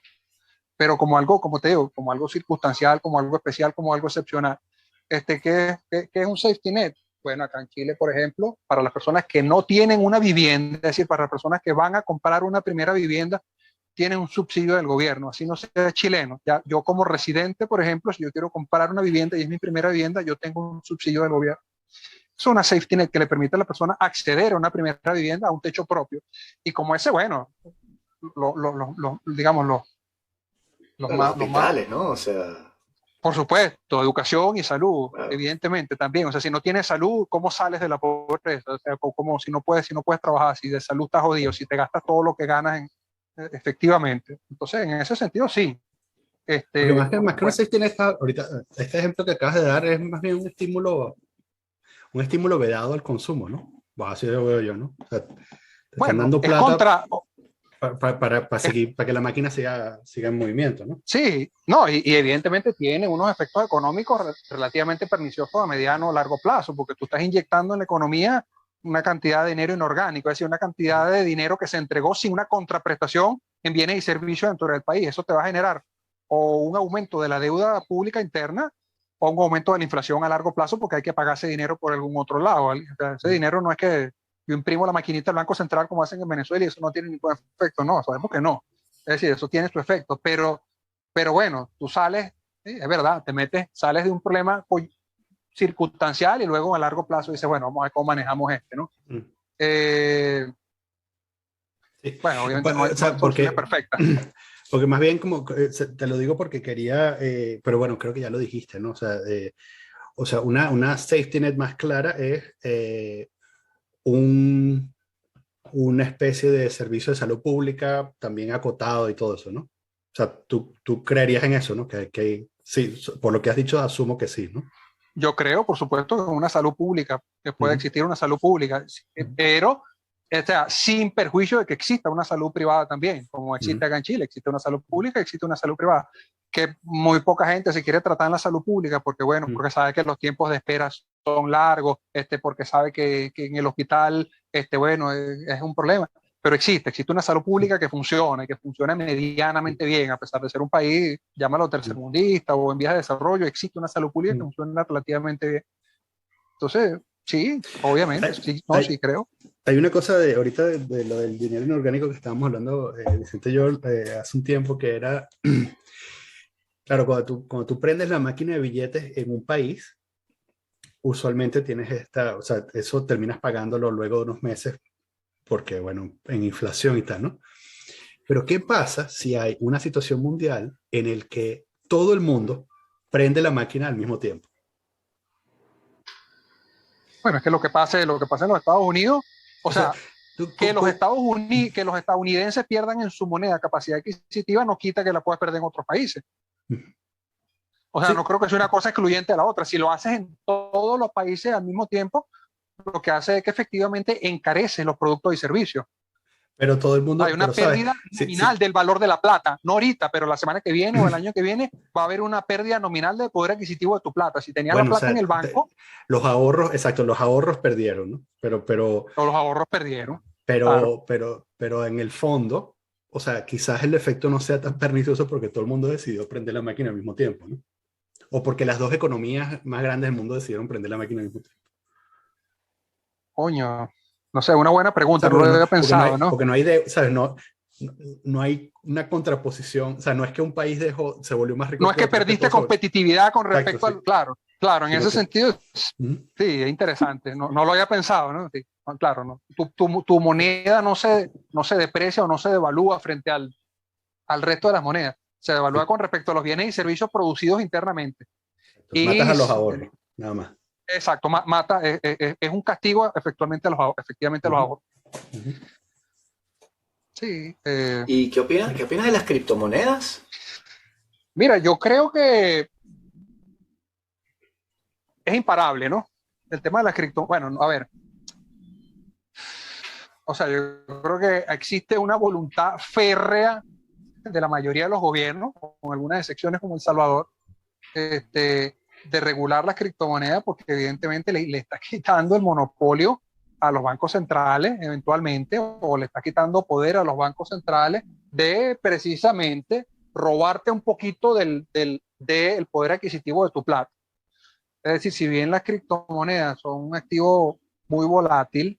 Pero como algo, como te digo, como algo circunstancial, como algo especial, como algo excepcional. ¿Qué es un safety net? Bueno, acá en Chile, por ejemplo, para las personas que no tienen una vivienda, es decir, para las personas que van a comprar una primera vivienda, tienen un subsidio del gobierno, así no sea chileno. Ya, yo como residente, por ejemplo, si yo quiero comprar una vivienda y es mi primera vivienda, yo tengo un subsidio del gobierno. Es una safety net que le permite a la persona acceder a una primera vivienda, a un techo propio. Y como ese, bueno, digamos, Los hospitales, ¿no? O sea, por supuesto, educación y salud, claro. evidentemente también. O sea, si no tienes salud, ¿cómo sales de la pobreza? O sea, como si no puedes trabajar, si de salud estás jodido, si te gastas todo lo que ganas efectivamente. Entonces, en ese sentido, sí. Porque más que Bueno, una safety net, ahorita, este ejemplo que acabas de dar es más bien un estímulo vedado al consumo, ¿no? Bueno, así lo veo yo, ¿no? O sea, te están bueno, dando es plata contra, para seguir, para que la máquina siga en movimiento, ¿no? sí, no, y evidentemente tiene unos efectos económicos relativamente perniciosos a mediano o largo plazo, porque tú estás inyectando en la economía una cantidad de dinero inorgánico, es decir, una cantidad de dinero que se entregó sin una contraprestación en bienes y servicios dentro del país. Eso te va a generar o un aumento de la deuda pública interna o un aumento de la inflación a largo plazo porque hay que pagar ese dinero por algún otro lado. O sea, ese dinero no es que yo imprimo la maquinita del Banco Central como hacen en Venezuela y eso no tiene ningún efecto. No, sabemos que no. Es decir, eso tiene su efecto, pero bueno, tú sales, sí, es verdad, sales de un problema circunstancial y luego a largo plazo dices, bueno, vamos a ver cómo manejamos ¿no? Mm. Sí. Bueno, obviamente no hay, O sea, no hay soluciones perfectas. Porque más bien como, te lo digo porque quería, pero bueno, creo que ya lo dijiste, ¿no? O sea una safety net más clara es una especie de servicio de salud pública también acotado y todo eso, ¿no? O sea, tú creerías en eso, ¿no? Sí, por lo que has dicho, asumo que sí, ¿no? Yo creo, por supuesto, que una salud pública, que puede existir una salud pública, pero o sea, sin perjuicio de que exista una salud privada también, como existe acá en Chile, existe una salud pública, existe una salud privada, que muy poca gente se quiere tratar en la salud pública porque, bueno, porque sabe que los tiempos de espera son largos, porque sabe que en el hospital, bueno, es un problema. Pero existe una salud pública que funciona medianamente bien, a pesar de ser un país, llámalo tercermundista o en vías de desarrollo, existe una salud pública que funciona relativamente bien. Entonces, sí, obviamente, sí, no, sí creo. Hay una cosa de ahorita de lo del dinero inorgánico que estábamos hablando, Vicente y yo, hace un tiempo que era, claro, cuando tú prendes la máquina de billetes en un país, usualmente tienes o sea, eso terminas pagándolo luego de unos meses porque, bueno, en inflación y tal, ¿no? Pero ¿qué pasa si hay una situación mundial en el que todo el mundo prende la máquina al mismo tiempo? Bueno, es que lo que pasa en los Estados Unidos, o O sea, sea, que que los estadounidenses pierdan en su moneda capacidad adquisitiva no quita que la puedas perder en otros países. O sea, sí, no creo que sea una cosa excluyente a la otra. Si lo haces en todos los países al mismo tiempo, lo que hace es que efectivamente encarece los productos y servicios. pero todo el mundo, Hay una pero sabes, pérdida sí, nominal del valor de la plata, no ahorita, pero la semana que viene o el año que viene va a haber una pérdida nominal del poder adquisitivo de tu plata. Si tenías la bueno, o plata en sea, el banco, los ahorros, exacto, los ahorros perdieron, ¿no? los ahorros perdieron. Claro. Pero en el fondo, o sea, quizás el efecto no sea tan pernicioso porque todo el mundo decidió prender la máquina al mismo tiempo, ¿no? O porque las dos economías más grandes del mundo decidieron prender la máquina al mismo tiempo. Coño, no sé, una buena O pregunta, sea, no lo había pensado, ¿no? porque no hay ¿sabes? No hay una contraposición, o sea, no es que un país se volvió más rico No es que que otro, es que perdiste todo se volvió. competitividad con Exacto, respecto sí. al... Claro, claro, en Sino ese que, sentido, ¿Mm? sí, es interesante. No, no lo había pensado, ¿no? Sí, claro, ¿no? Tu moneda no se deprecia o no se devalúa frente al resto de las monedas. Se devalúa Sí. con respecto a los bienes y servicios producidos internamente. Matas Y a los ahorros, nada más. exacto, mata, es un castigo efectivamente a los Ujú, ahorros. ujú. Sí. ¿Y qué opinas de las criptomonedas? Mira, yo creo que es imparable, ¿no? El tema de las cripto. Bueno, a ver, o sea, yo creo que existe una voluntad férrea de la mayoría de los gobiernos, con algunas excepciones como El Salvador, de regular las criptomonedas porque evidentemente le está quitando el monopolio a los bancos centrales eventualmente o le está quitando poder a los bancos centrales de precisamente robarte un poquito del poder adquisitivo de tu plata. Es decir, si bien las criptomonedas son un activo muy volátil,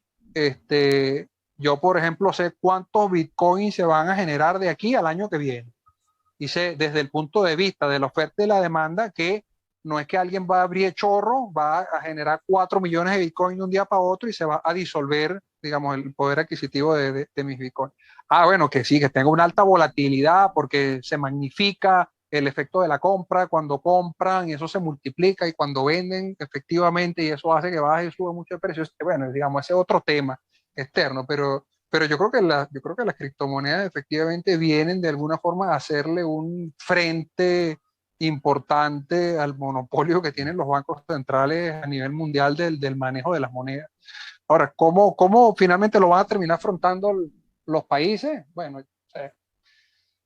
yo, por ejemplo, sé cuántos bitcoins se van a generar de aquí al año que viene. Y sé desde el punto de vista de la oferta y la demanda que no es que alguien va a abrir chorro, va a generar 4 millones de bitcoins de un día para otro y se va a disolver, digamos, el poder adquisitivo de mis bitcoins. Ah, bueno, que sí, que tenga una alta volatilidad porque se magnifica el efecto de la compra cuando compran y eso se multiplica y cuando venden efectivamente y eso hace que baje y sube mucho el precio. Bueno, digamos, ese es otro tema externo, pero yo creo que las criptomonedas efectivamente vienen de alguna forma a hacerle un frente importante al monopolio que tienen los bancos centrales a nivel mundial del manejo de las monedas. Ahora, ¿cómo finalmente lo van a terminar afrontando los países? Bueno,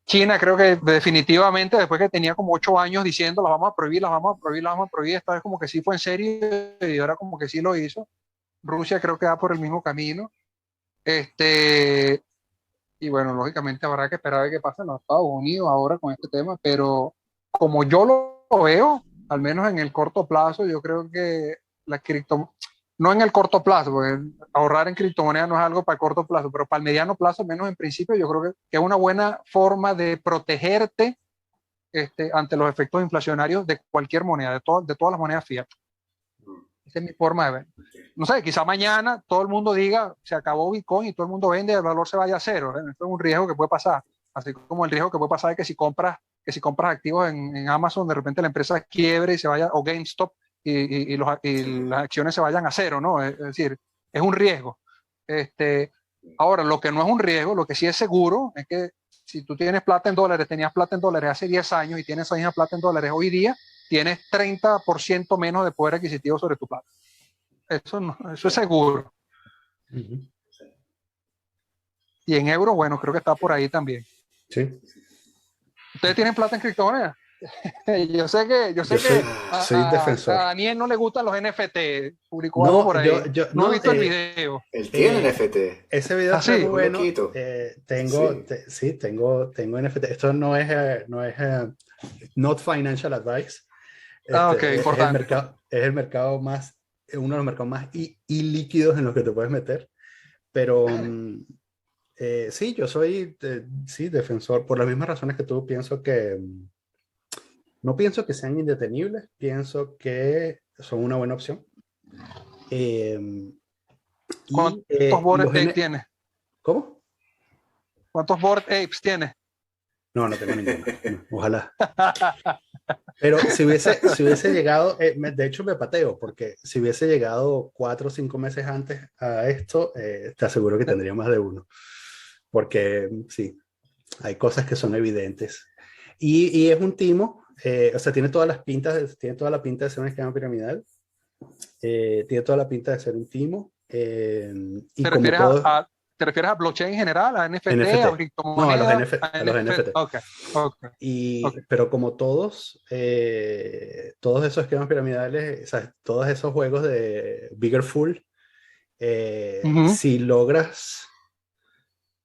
China creo que definitivamente después que tenía como 8 años diciendo las vamos a prohibir, las vamos a prohibir, las vamos a prohibir, esta vez como que sí fue en serio y ahora como que sí lo hizo. Rusia creo que va por el mismo camino. Este, y bueno, lógicamente habrá que esperar a ver qué pasa en los Estados Unidos ahora con este tema, pero como yo lo veo, al menos en el corto plazo, yo creo que la cripto, no en el corto plazo, porque ahorrar en criptomonedas no es algo para el corto plazo, pero para el mediano plazo, al menos en principio, yo creo que es una buena forma de protegerte ante los efectos inflacionarios de cualquier moneda, de todas las monedas fiat. Esa es mi forma de ver. No sé, quizá mañana todo el mundo diga se acabó Bitcoin y todo el mundo vende y el valor se vaya a cero. Esto es un riesgo que puede pasar. Así como el riesgo que puede pasar es que si compras activos en Amazon, de repente la empresa quiebre y se vaya, o GameStop, y las acciones se vayan a cero, ¿no? Es decir, es un riesgo. Ahora, lo que no es un riesgo, lo que sí es seguro, es que si tú tienes plata en dólares, tenías plata en dólares hace 10 años y tienes esa misma plata en dólares hoy día, tienes 30% menos de poder adquisitivo sobre tu plata. Eso es seguro. Uh-huh. Y en euros, bueno, creo que está por ahí también. Sí. ¿Ustedes tienen plata en criptomonedas? Yo sé que soy defensor. a Daniel no le gustan los NFT. Publicó algo No, por ahí. No he no, visto el video. Él tiene NFT. Ese video está sí. muy bueno. Loquito. Sí, tengo NFT. Esto no es not financial advice. Ok, importante. Es el mercado más, uno de los mercados más ilíquidos en los que te puedes meter. pero sí, yo soy sí, defensor, por las mismas razones que tú, pienso que no pienso que sean indetenibles, pienso que son una buena opción. Eh, ¿Cuántos Bored los Ape tienes? ¿Cómo? ¿Cuántos Bored Apes tienes? No tengo ninguno. No, ojalá. Pero si hubiese llegado, de hecho me pateo, porque si hubiese llegado 4 o 5 meses antes a esto, te aseguro que tendría más de uno. Porque sí, hay cosas que son evidentes. Y es un timo, o sea, tiene todas las pintas, tiene toda la pinta de ser un esquema piramidal, tiene toda la pinta de ser un timo. Y ¿Te como refieres todo, ¿te refieres a blockchain en general, a NFT, a NFT. No, criptomonedas, a los NFT. Ok, ok, ok. Pero como todos, todos esos esquemas piramidales, o sea, todos esos juegos de Bigger Fool, si logras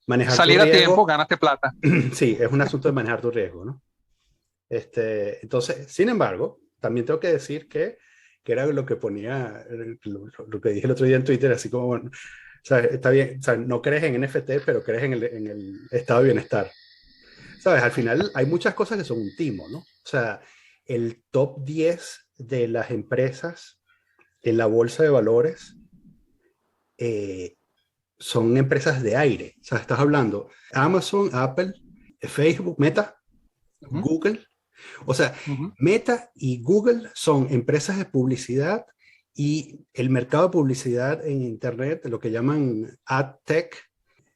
manejar tu Salir a tiempo, riesgo, ganaste plata. sí, es un asunto de manejar tu riesgo, ¿no? Entonces, sin embargo, también tengo que decir que era lo que ponía, lo que dije el otro día en Twitter, así como, bueno, o sea, está bien, o sea, no crees en NFT, pero crees en el estado de bienestar. ¿Sabes? Al final hay muchas cosas que son un timo, ¿no? O sea, el top 10 de las empresas en la bolsa de valores eh, son empresas de aire. O sea, estás hablando Amazon, Apple, Facebook, Meta, Google. O sea, Meta y Google son empresas de publicidad y el mercado de publicidad en Internet, lo que llaman ad tech.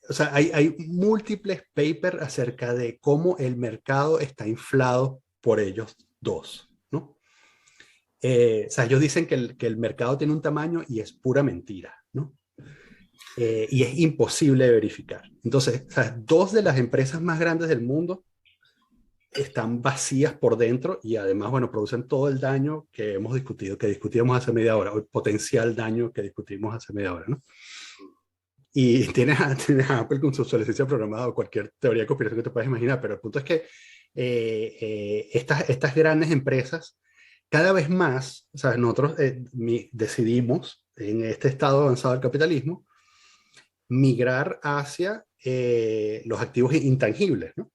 O sea, hay múltiples papers acerca de cómo el mercado está inflado por ellos dos, ¿no? O sea, ellos dicen que el mercado tiene un tamaño y es pura mentira, ¿no? Y es imposible de verificar. Entonces, o sea, dos de las empresas más grandes del mundo están vacías por dentro y además, bueno, producen todo el daño que hemos discutido, que discutíamos hace media hora, o el potencial daño que discutimos hace media hora, ¿no? Y tienes a Apple con su obsolescencia programada o cualquier teoría de conspiración que te puedas imaginar, pero el punto es que estas grandes empresas, cada vez más, o sea, nosotros decidimos en este estado avanzado del capitalismo migrar hacia los activos intangibles, ¿no?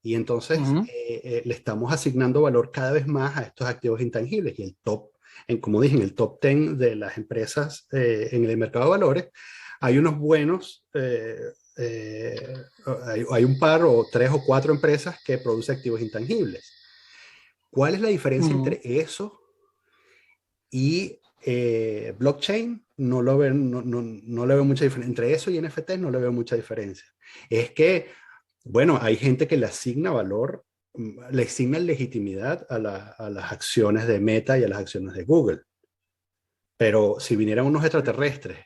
Y entonces le estamos asignando valor cada vez más a estos activos intangibles. Y el top, como dije, en el top 10 de las empresas en el mercado de valores, hay unos buenos, hay un par o 3 o 4 empresas que producen activos intangibles. ¿Cuál es la diferencia entre eso y blockchain? No lo veo, no le veo mucha diferencia. Entre eso y NFT no le veo mucha diferencia. Es que, bueno, hay gente que le asigna valor, le asigna legitimidad a las acciones de Meta y a las acciones de Google. Pero si vinieran unos extraterrestres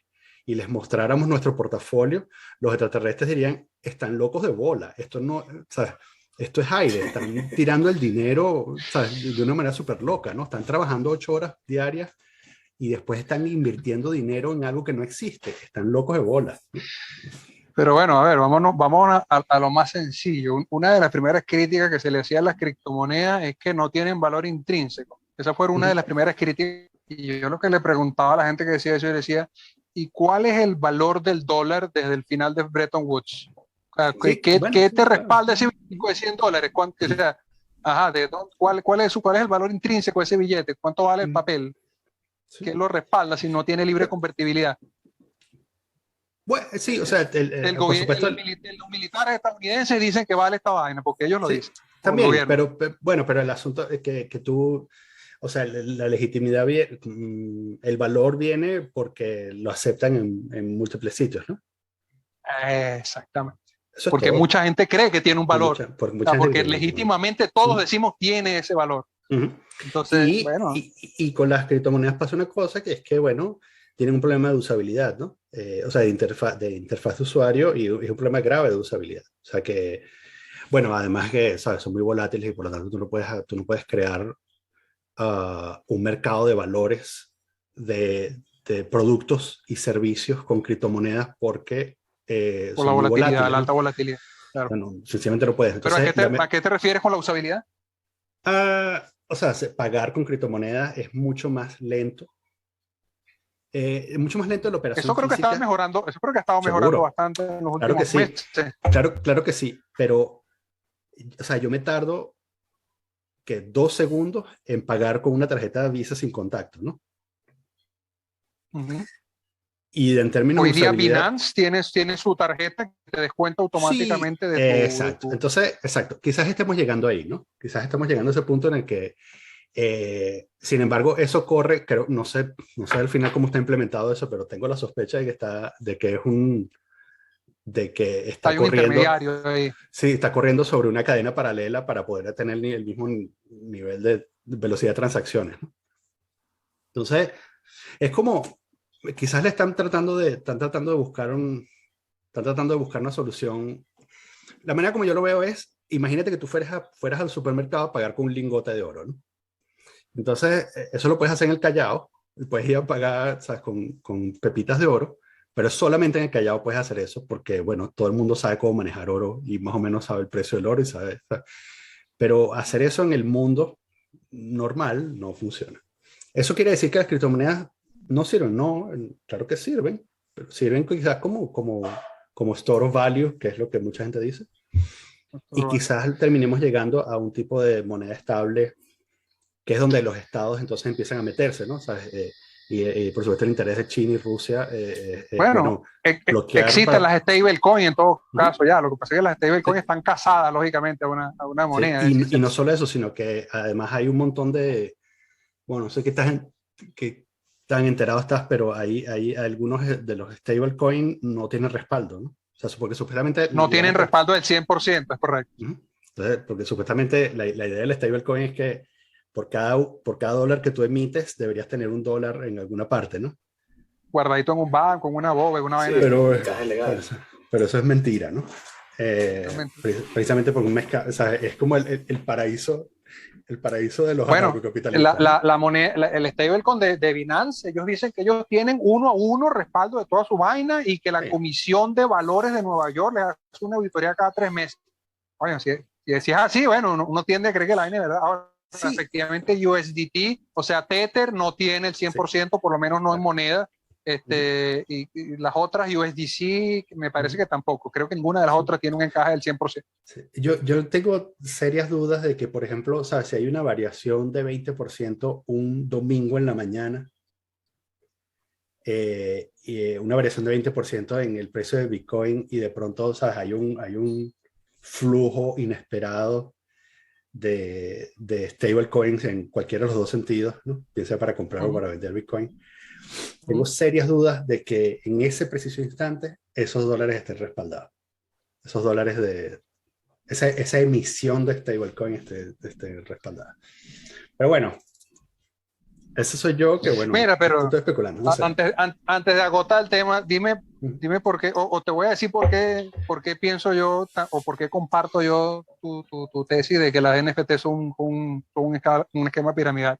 y les mostráramos nuestro portafolio, los extraterrestres dirían, están locos de bola, esto no, ¿sabes? Esto es aire, están tirando el dinero, ¿sabes? De una manera súper loca, ¿no? Están trabajando 8 horas diarias y después están invirtiendo dinero en algo que no existe, están locos de bola, ¿no? Pero bueno, a ver, vamos a lo más sencillo. Una de las primeras críticas que se le hacía a las criptomonedas es que no tienen valor intrínseco. Esa fue una de las primeras críticas. Y yo lo que le preguntaba a la gente que decía eso, yo le decía, ¿y cuál es el valor del dólar desde el final de Bretton Woods? O sea, Sí, bueno, ¿qué te claro. respalda ese billete de $100? ¿Cuánto, o sea, ajá, cuál es el valor intrínseco de ese billete? ¿Cuánto vale el papel? Sí. ¿Qué lo respalda si no tiene libre convertibilidad? Bueno, sí, o sea, por supuesto. Los militares estadounidenses dicen que vale esta vaina, porque ellos lo Sí, dicen. también, bueno, pero el asunto es que tú, o sea, la legitimidad, el valor viene porque lo aceptan en múltiples sitios, ¿no? Exactamente. Eso es Porque todo. mucha gente cree que tiene un valor. Porque legítimamente todos decimos tiene ese valor. Entonces, bueno. Y con las criptomonedas pasa una cosa que es que, bueno, tienen un problema de usabilidad, ¿no? O sea, de interfaz de usuario y es un problema grave de usabilidad. O sea que, bueno, además que, ¿sabes? Son muy volátiles y por lo tanto tú no puedes crear un mercado de valores de productos y servicios con criptomonedas porque Por son la muy volatilidad, volátiles, la ¿no? alta volatilidad. Claro. Bueno, sencillamente no puedes. Entonces, ¿Pero a qué te refieres con la usabilidad? O sea, pagar con criptomonedas es mucho más lento mucho más lento en la operación Eso creo que física. está mejorando, eso creo que ha estado Seguro. mejorando bastante en los Claro que últimos sí. meses. Claro que sí, pero, o sea, yo me tardo que 2 segundos en pagar con una tarjeta de Visa sin contacto, ¿no? Ujú. Y en términos de Hoy día usabilidad, Binance tiene su tarjeta que te descuenta sí, automáticamente de exacto. tu... Entonces, exacto, quizás estemos llegando ahí, ¿no? Quizás estamos llegando a ese punto en el que, sin embargo, eso corre, creo, no sé al final cómo está implementado eso, pero tengo la sospecha de que está Hay un corriendo, intermediario ahí. sí, está corriendo sobre una cadena paralela para poder tener el mismo nivel de velocidad de transacciones, ¿no? Entonces, es como, quizás están tratando de buscar una solución. La manera como yo lo veo es, imagínate que tú fueras al supermercado a pagar con un lingote de oro, ¿no? Entonces, eso lo puedes hacer en el Callao, puedes ir a pagar, ¿sabes? Con pepitas de oro, pero solamente en el Callao puedes hacer eso porque, bueno, todo el mundo sabe cómo manejar oro y más o menos sabe el precio del oro y sabe. Pero hacer eso en el mundo normal no funciona. ¿Eso quiere decir que las criptomonedas no sirven? No, claro que sirven, pero sirven quizás como store of value, que es lo que mucha gente dice. Y quizás terminemos llegando a un tipo de moneda estable, que es donde los estados entonces empiezan a meterse, ¿no? ¿Sabes? Y por supuesto el interés de China y Rusia es, Bueno, bueno, bloquear existen las stablecoins en todo caso ya. Lo que pasa es que las stablecoins sí. están casadas, lógicamente, a una Sí. moneda. Y no solo eso, sino que además hay un montón de, bueno, no sé qué tan enterado estás, pero hay algunos de los stablecoin no tienen respaldo, ¿no? O sea, porque supuestamente No le van tienen a respaldo del 100%, es correcto. Entonces, porque supuestamente la idea del stablecoin es que por cada dólar que tú emites deberías tener un dólar en alguna parte, ¿no? Guardadito en un banco, en una bóveda, una Sí, vaina así. Pero, en caja legal. pero eso es mentira, ¿no? Realmente. Precisamente porque o sea, es como el paraíso de los Bueno, anarcocapitalistas, ¿no? la moneda, el stablecoin de Binance, ellos dicen que ellos tienen 1 a 1 respaldo de toda su vaina y que la Sí. Comisión de Valores de Nueva York les hace una auditoría cada 3 meses. Bueno, si es así, bueno, uno tiende a creer que la vaina es verdad. Ahora, Sí. efectivamente, USDT, o sea, Tether no tiene el 100%, por lo menos no en moneda. Y las otras, USDC, me parece que tampoco. Creo que ninguna de las otras tiene un encaje del 100%. Sí. Yo tengo serias dudas de que, por ejemplo, ¿sabes? Si hay una variación de 20% un domingo en la mañana, y una variación de 20% en el precio de Bitcoin y de pronto, ¿sabes? Hay un flujo inesperado de stablecoins en cualquiera de los dos sentidos, ¿no? Bien sea para comprar o para vender Bitcoin. Tengo serias dudas de que en ese preciso instante esos dólares estén respaldados. Esos dólares esa emisión de stablecoin esté respaldada. Pero bueno, ese soy yo que, bueno, Mira, pero estoy especulando, no sé. antes de agotar el tema, dime por qué, o te voy a decir por qué pienso yo, o por qué comparto yo tu tesis de que las NFT son un esquema piramidal.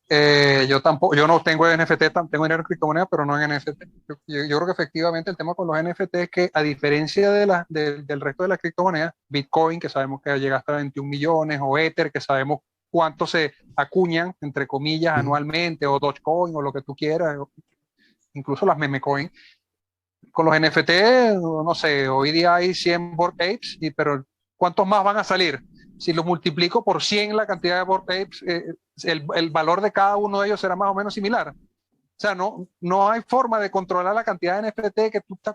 Yo no tengo NFT, tengo dinero en criptomonedas, pero no en NFT. Yo creo que efectivamente el tema con los NFT es que, a diferencia del resto de las criptomonedas, Bitcoin, que sabemos que llega hasta 21 millones, o Ether, que sabemos cuánto se acuñan, entre comillas, anualmente, o Dogecoin, o lo que tú quieras, incluso las meme coin. Con los NFT, no sé, hoy día hay 100 Bored Apes, pero ¿cuántos más van a salir? Si lo multiplico por 100 la cantidad de Bored Apes, el valor de cada uno de ellos será más o menos similar. O sea, no hay forma de controlar la cantidad de NFT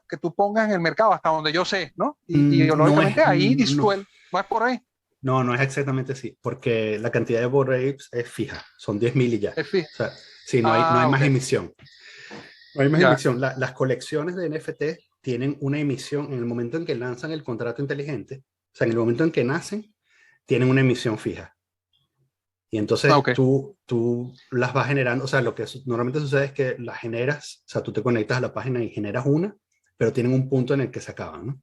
que tú pongas en el mercado, hasta donde yo sé, ¿no? Y lógicamente ahí disuelve, no es por ahí. No es exactamente así, porque la cantidad de Bored Apes es fija, son 10.000 y ya. Es fijo. O sea, sí, no hay más Okay. emisión. No hay más emisión. Las colecciones de NFT tienen una emisión en el momento en que lanzan el contrato inteligente, o sea, en el momento en que nacen, tienen una emisión fija. Y entonces tú las vas generando, o sea, lo que normalmente sucede es que las generas, o sea, tú te conectas a la página y generas una, pero tienen un punto en el que se acaban, ¿no?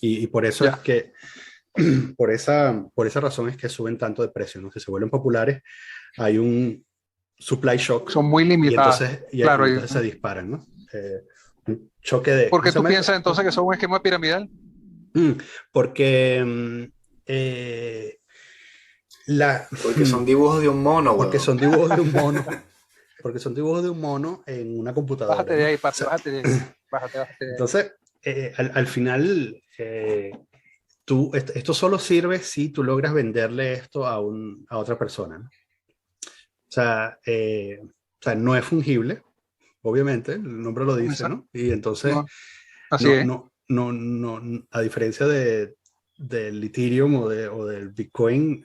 Y por eso es que, por esa razón es que suben tanto de precio, ¿no? Si se vuelven populares, hay un supply shock. Son muy limitadas. Y entonces se disparan, ¿no? Un choque de... ¿Por qué tú piensas entonces que son un esquema piramidal? Porque porque son dibujos de un mono, porque weón. son dibujos de un mono. porque son dibujos de un mono en una computadora. Bájate de ahí, papi, bájate de ahí. Bájate de ahí. Entonces, al final, esto solo sirve si tú logras venderle esto a otra persona, ¿no? O sea, no es fungible, obviamente, el nombre lo dice, ¿no? Y entonces, No, así es. a diferencia del Ethereum o del Bitcoin,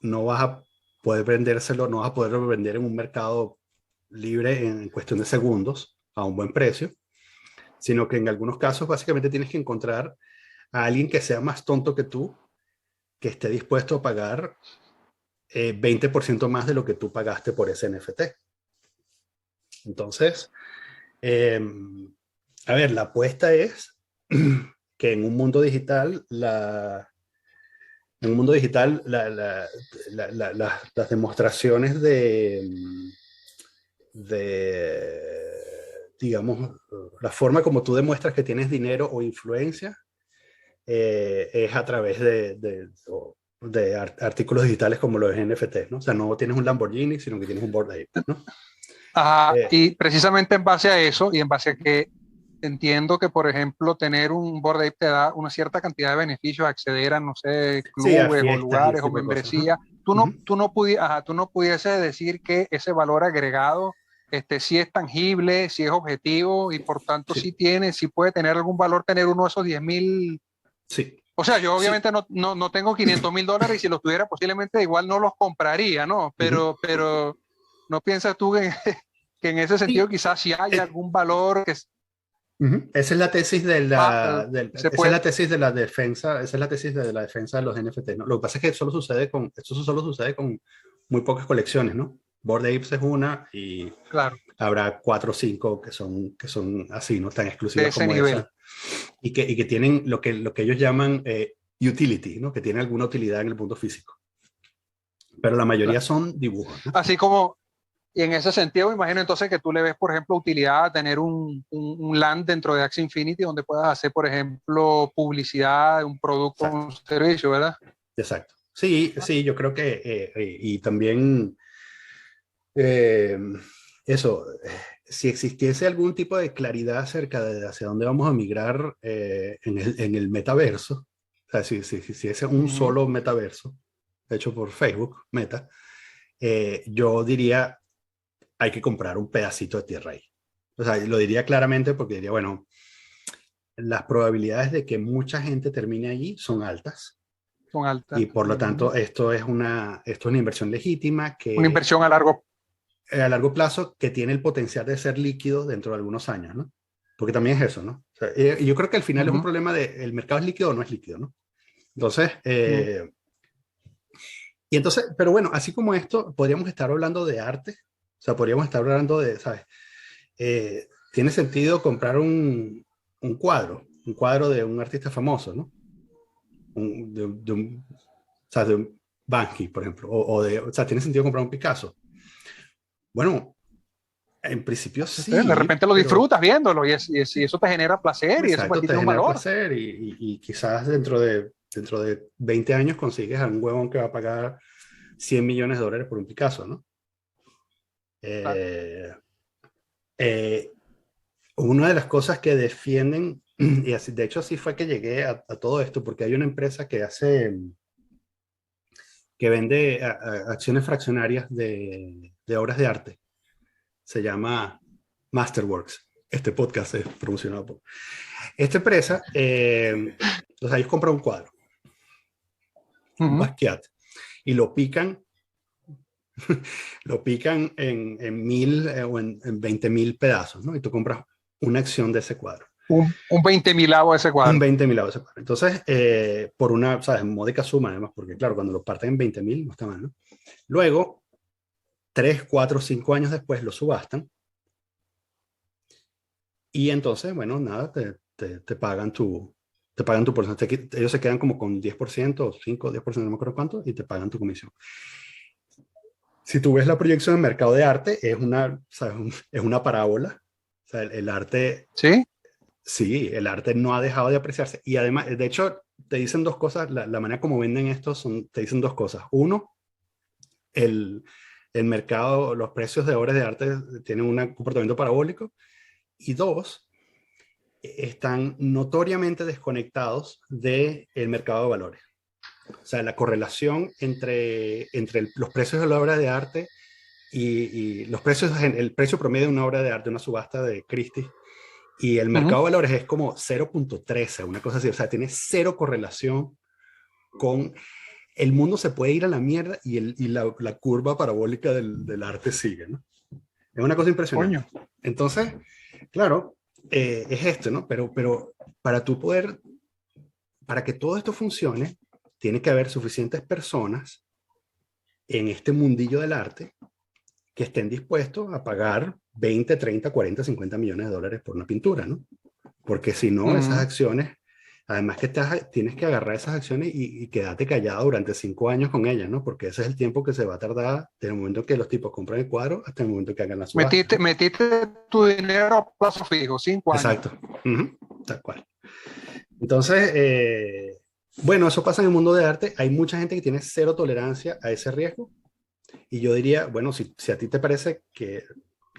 no vas a poder vendérselo, no vas a poderlo vender en un mercado libre en cuestión de segundos a un buen precio, sino que en algunos casos básicamente tienes que encontrar a alguien que sea más tonto que tú, que esté dispuesto a pagar 20% más de lo que tú pagaste por ese NFT. Entonces, a ver, la apuesta es que en un mundo digital, las demostraciones digamos, la forma como tú demuestras que tienes dinero o influencia es a través de artículos digitales como los NFTs, ¿no? O sea, no tienes un Lamborghini, sino que tienes un Bored Ape, ¿no? Ajá, y precisamente en base a eso y en base a que entiendo que, por ejemplo, tener un Bored Ape te da una cierta cantidad de beneficios, acceder a, no sé, Sí, a clubes o fiestas y lugares ese o tipo de cosas. membresía. Uh-huh. Tú no pudieses decir que ese valor agregado sí es tangible, sí es objetivo y por tanto Sí. sí puede tener algún valor tener uno de esos 10.000. Sí. O sea, yo Sí. obviamente no tengo $500,000 y si los tuviera posiblemente igual no los compraría, ¿no? Uh-huh. Pero ¿no piensas tú que en ese sentido Sí. quizás sí haya algún valor que Uh-huh. Esa es la tesis se esa es puede? la tesis de la defensa, esa es la tesis de la defensa de los NFT, ¿no? Lo que pasa es que esto solo sucede con muy pocas colecciones, ¿no? Bored Apes es una y Claro, habrá 4 o 5 que son así, ¿no? Tan de exclusivas ese como nivel. esa y que tienen lo que ellos llaman utility, ¿no? Que tienen alguna utilidad en el mundo físico. Pero la mayoría Claro. son dibujos, ¿no? Así como, y en ese sentido, me imagino entonces que tú le ves, por ejemplo, utilidad a tener un land dentro de Axie Infinity donde puedas hacer, por ejemplo, publicidad de un producto o Exacto, un servicio, ¿verdad? exacto. Sí, sí, yo creo que, y también eh, eso, si existiese algún tipo de claridad acerca de hacia dónde vamos a migrar en el metaverso, o sea, si es un Ujú. solo metaverso hecho por Facebook, Meta, yo diría, hay que comprar un pedacito de tierra ahí. O sea, lo diría claramente porque diría, bueno, las probabilidades de que mucha gente termine allí son altas Son altas. y por lo Ujú. tanto esto es una inversión legítima Una que inversión a largo. a largo plazo que tiene el potencial de ser líquido dentro de algunos años, ¿no? Porque también es eso, ¿no? O sea, yo creo que al final es un Ujú. problema de el mercado es líquido o no es líquido, ¿no? Entonces, Ujú. y entonces, pero bueno, así como esto, podríamos estar hablando de arte, o sea, podríamos estar hablando de, ¿sabes? Tiene sentido comprar un cuadro de un artista famoso, ¿no? O sea, de un Banksy, por ejemplo, o sea, tiene sentido comprar un Picasso. Bueno, en principio De sí, repente lo pero disfrutas viéndolo y eso te genera placer y eso para exacto, ti te tiene un genera valor. placer y quizás dentro de 20 años consigues a un huevón que va a pagar $100 millones por un Picasso, ¿no? Claro. Eh, eh, una de las cosas que defienden, y así, de hecho así fue que llegué a todo esto, porque hay una empresa que vende acciones fraccionarias de obras de arte. Se llama Masterworks. Este podcast es promocionado por esta empresa. O sea, ellos compran un cuadro, un Ujú. Basquiat, y lo pican en 1000 o en 20.000 pedazos, ¿no? Y tú compras una acción de ese cuadro. Un 20.000avo de ese Un cuadro. 20.000 de ese cuadro. Entonces, por una, ¿sabes? Módica suma, además, porque claro, cuando lo parten en 20.000 no está mal, ¿no? Luego, 3, 4, 5 años después lo subastan y entonces, bueno, nada, te pagan tu porcentaje. Ellos se quedan como con 10% o 5, 10%, no me acuerdo cuánto, y te pagan tu comisión. Si tú ves la proyección del mercado de arte, ¿sabes? Es una parábola. O sea, el arte, ¿Sí? sí, el arte no ha dejado de apreciarse. Y además, de hecho, te dicen dos cosas, la manera como venden esto te dicen dos cosas. Uno, el, el mercado, los precios de obras de arte tienen un comportamiento parabólico. Y dos, están notoriamente desconectados del mercado de valores. O sea, la correlación entre los precios de la obra de arte y los precios, el precio promedio de una obra de arte, una subasta de Christie's, y el mercado de valores es como 0.13, una cosa así. O sea, tiene cero correlación con... El mundo se puede ir a la mierda y la curva parabólica del arte sigue, ¿no? Es una cosa impresionante. Coño. Entonces, claro, es esto, ¿no? Pero para tú poder, para que todo esto funcione, tiene que haber suficientes personas en este mundillo del arte que estén dispuestos a pagar 20, 30, 40, 50 millones de dólares por una pintura, ¿no? Porque si no, esas acciones, además que tienes que agarrar esas acciones y quedarte callado durante 5 años con ellas, ¿no? Porque ese es el tiempo que se va a tardar desde el momento que los tipos compran el cuadro hasta el momento que hagan la subasta. Metiste tu dinero a plazo fijo, 5 años. Exacto, tal cual. Entonces, bueno, eso pasa en el mundo de arte. Hay mucha gente que tiene cero tolerancia a ese riesgo. Y yo diría, bueno, si a ti te parece que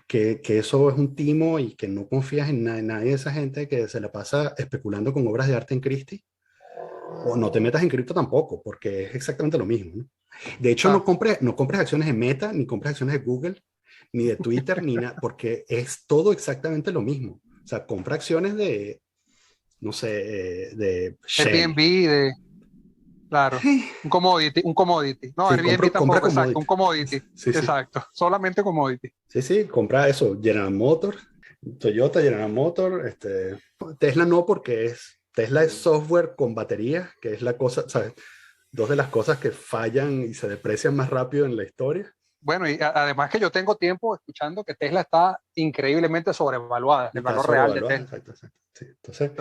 eso es un timo y que no confías en nadie de esa gente que se la pasa especulando con obras de arte en Christie, o no te metas en cripto tampoco, porque es exactamente lo mismo, ¿no? De hecho, no compres acciones de Meta, ni compres acciones de Google, ni de Twitter, ni nada, porque es todo exactamente lo mismo. O sea, compra acciones de, no sé, de Airbnb, claro, un commodity. No, sí, Airbnb compra tampoco, exacto, un commodity. Sí. Exacto, solamente commodity. Sí, compra eso, General Motors, Toyota, General Motors, Tesla no, porque Tesla es software con baterías, que es la cosa, ¿sabes? Dos de las cosas que fallan y se deprecian más rápido en la historia. Bueno, y además que yo tengo tiempo escuchando que Tesla está increíblemente sobrevaluada, el valor real de Tesla. Exacto. Sí, entonces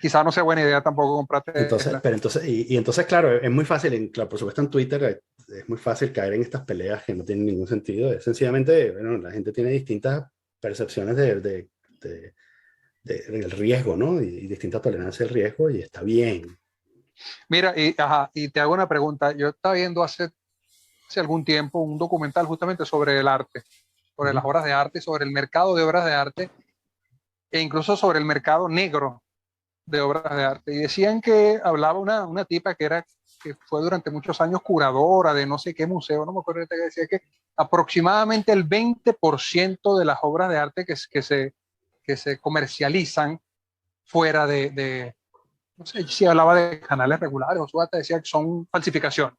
quizás no sea buena idea tampoco comprar Tesla. Entonces, claro, es muy fácil, claro, por supuesto en Twitter es muy fácil caer en estas peleas que no tienen ningún sentido. Es sencillamente, bueno, la gente tiene distintas percepciones del riesgo, ¿no? Y distinta tolerancia al riesgo, y está bien. Mira, y te hago una pregunta. Yo estaba viendo hace algún tiempo un documental justamente sobre el arte, sobre las obras de arte, sobre el mercado de obras de arte, e incluso sobre el mercado negro de obras de arte. Y decían que hablaba una tipa que fue durante muchos años curadora de no sé qué museo, no me acuerdo, que decía que aproximadamente el 20% de las obras de arte que se comercializan fuera no sé si hablaba de canales regulares o subasta, decía que son falsificación.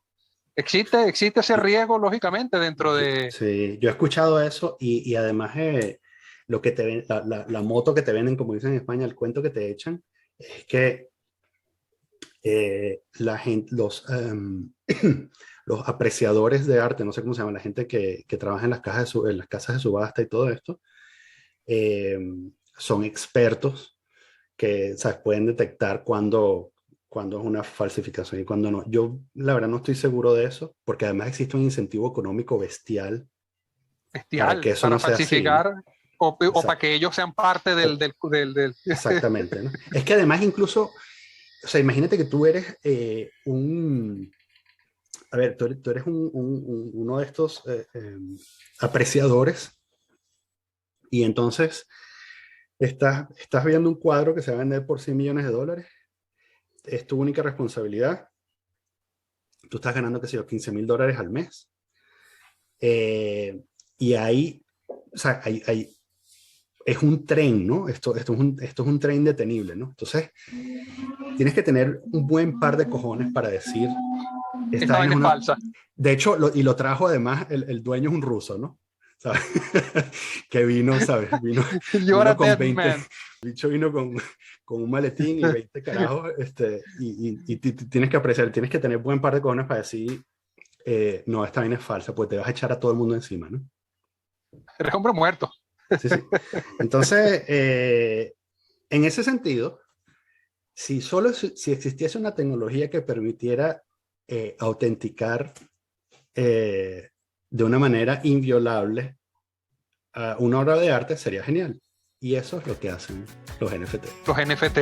Existe ese riesgo, lógicamente, dentro de... Sí, yo he escuchado eso y además lo que la moto que te venden, como dicen en España, el cuento que te echan, es que la gente, los apreciadores de arte, no sé cómo se llama, la gente que trabaja en las casas de subasta y todo esto, son expertos que, ¿sabes?, pueden detectar cuando es una falsificación y cuando no. Yo, la verdad, no estoy seguro de eso, porque además existe un incentivo económico bestial para que eso para no sea falsificar, así, ¿no? o para que ellos sean parte del... Exactamente, ¿no? Es que además incluso, o sea, imagínate que tú eres a ver, tú eres uno de estos apreciadores, y entonces estás viendo un cuadro que se va a vender por 100 millones de dólares. Es tu única responsabilidad. Tú estás ganando, qué sé yo, $15,000 al mes. Y ahí, o sea, es un tren, ¿no? Esto es un tren detenible, ¿no? Entonces, tienes que tener un buen par de cojones para decir, esta vaina es falsa. De hecho, lo trajo además, el dueño es un ruso, ¿no? ¿Sabes? Que vino, ¿sabes? Vino con 20, el bicho vino con un maletín y 20 carajos, y tienes que apreciar, tienes que tener buen par de cojones para decir, no, esta vaina es falsa, pues te vas a echar a todo el mundo encima, ¿no? Eres hombre muerto. Sí. Entonces, en ese sentido, si existiese una tecnología que permitiera autenticar de una manera inviolable una obra de arte, sería genial. Y eso es lo que hacen los NFT. Los NFT.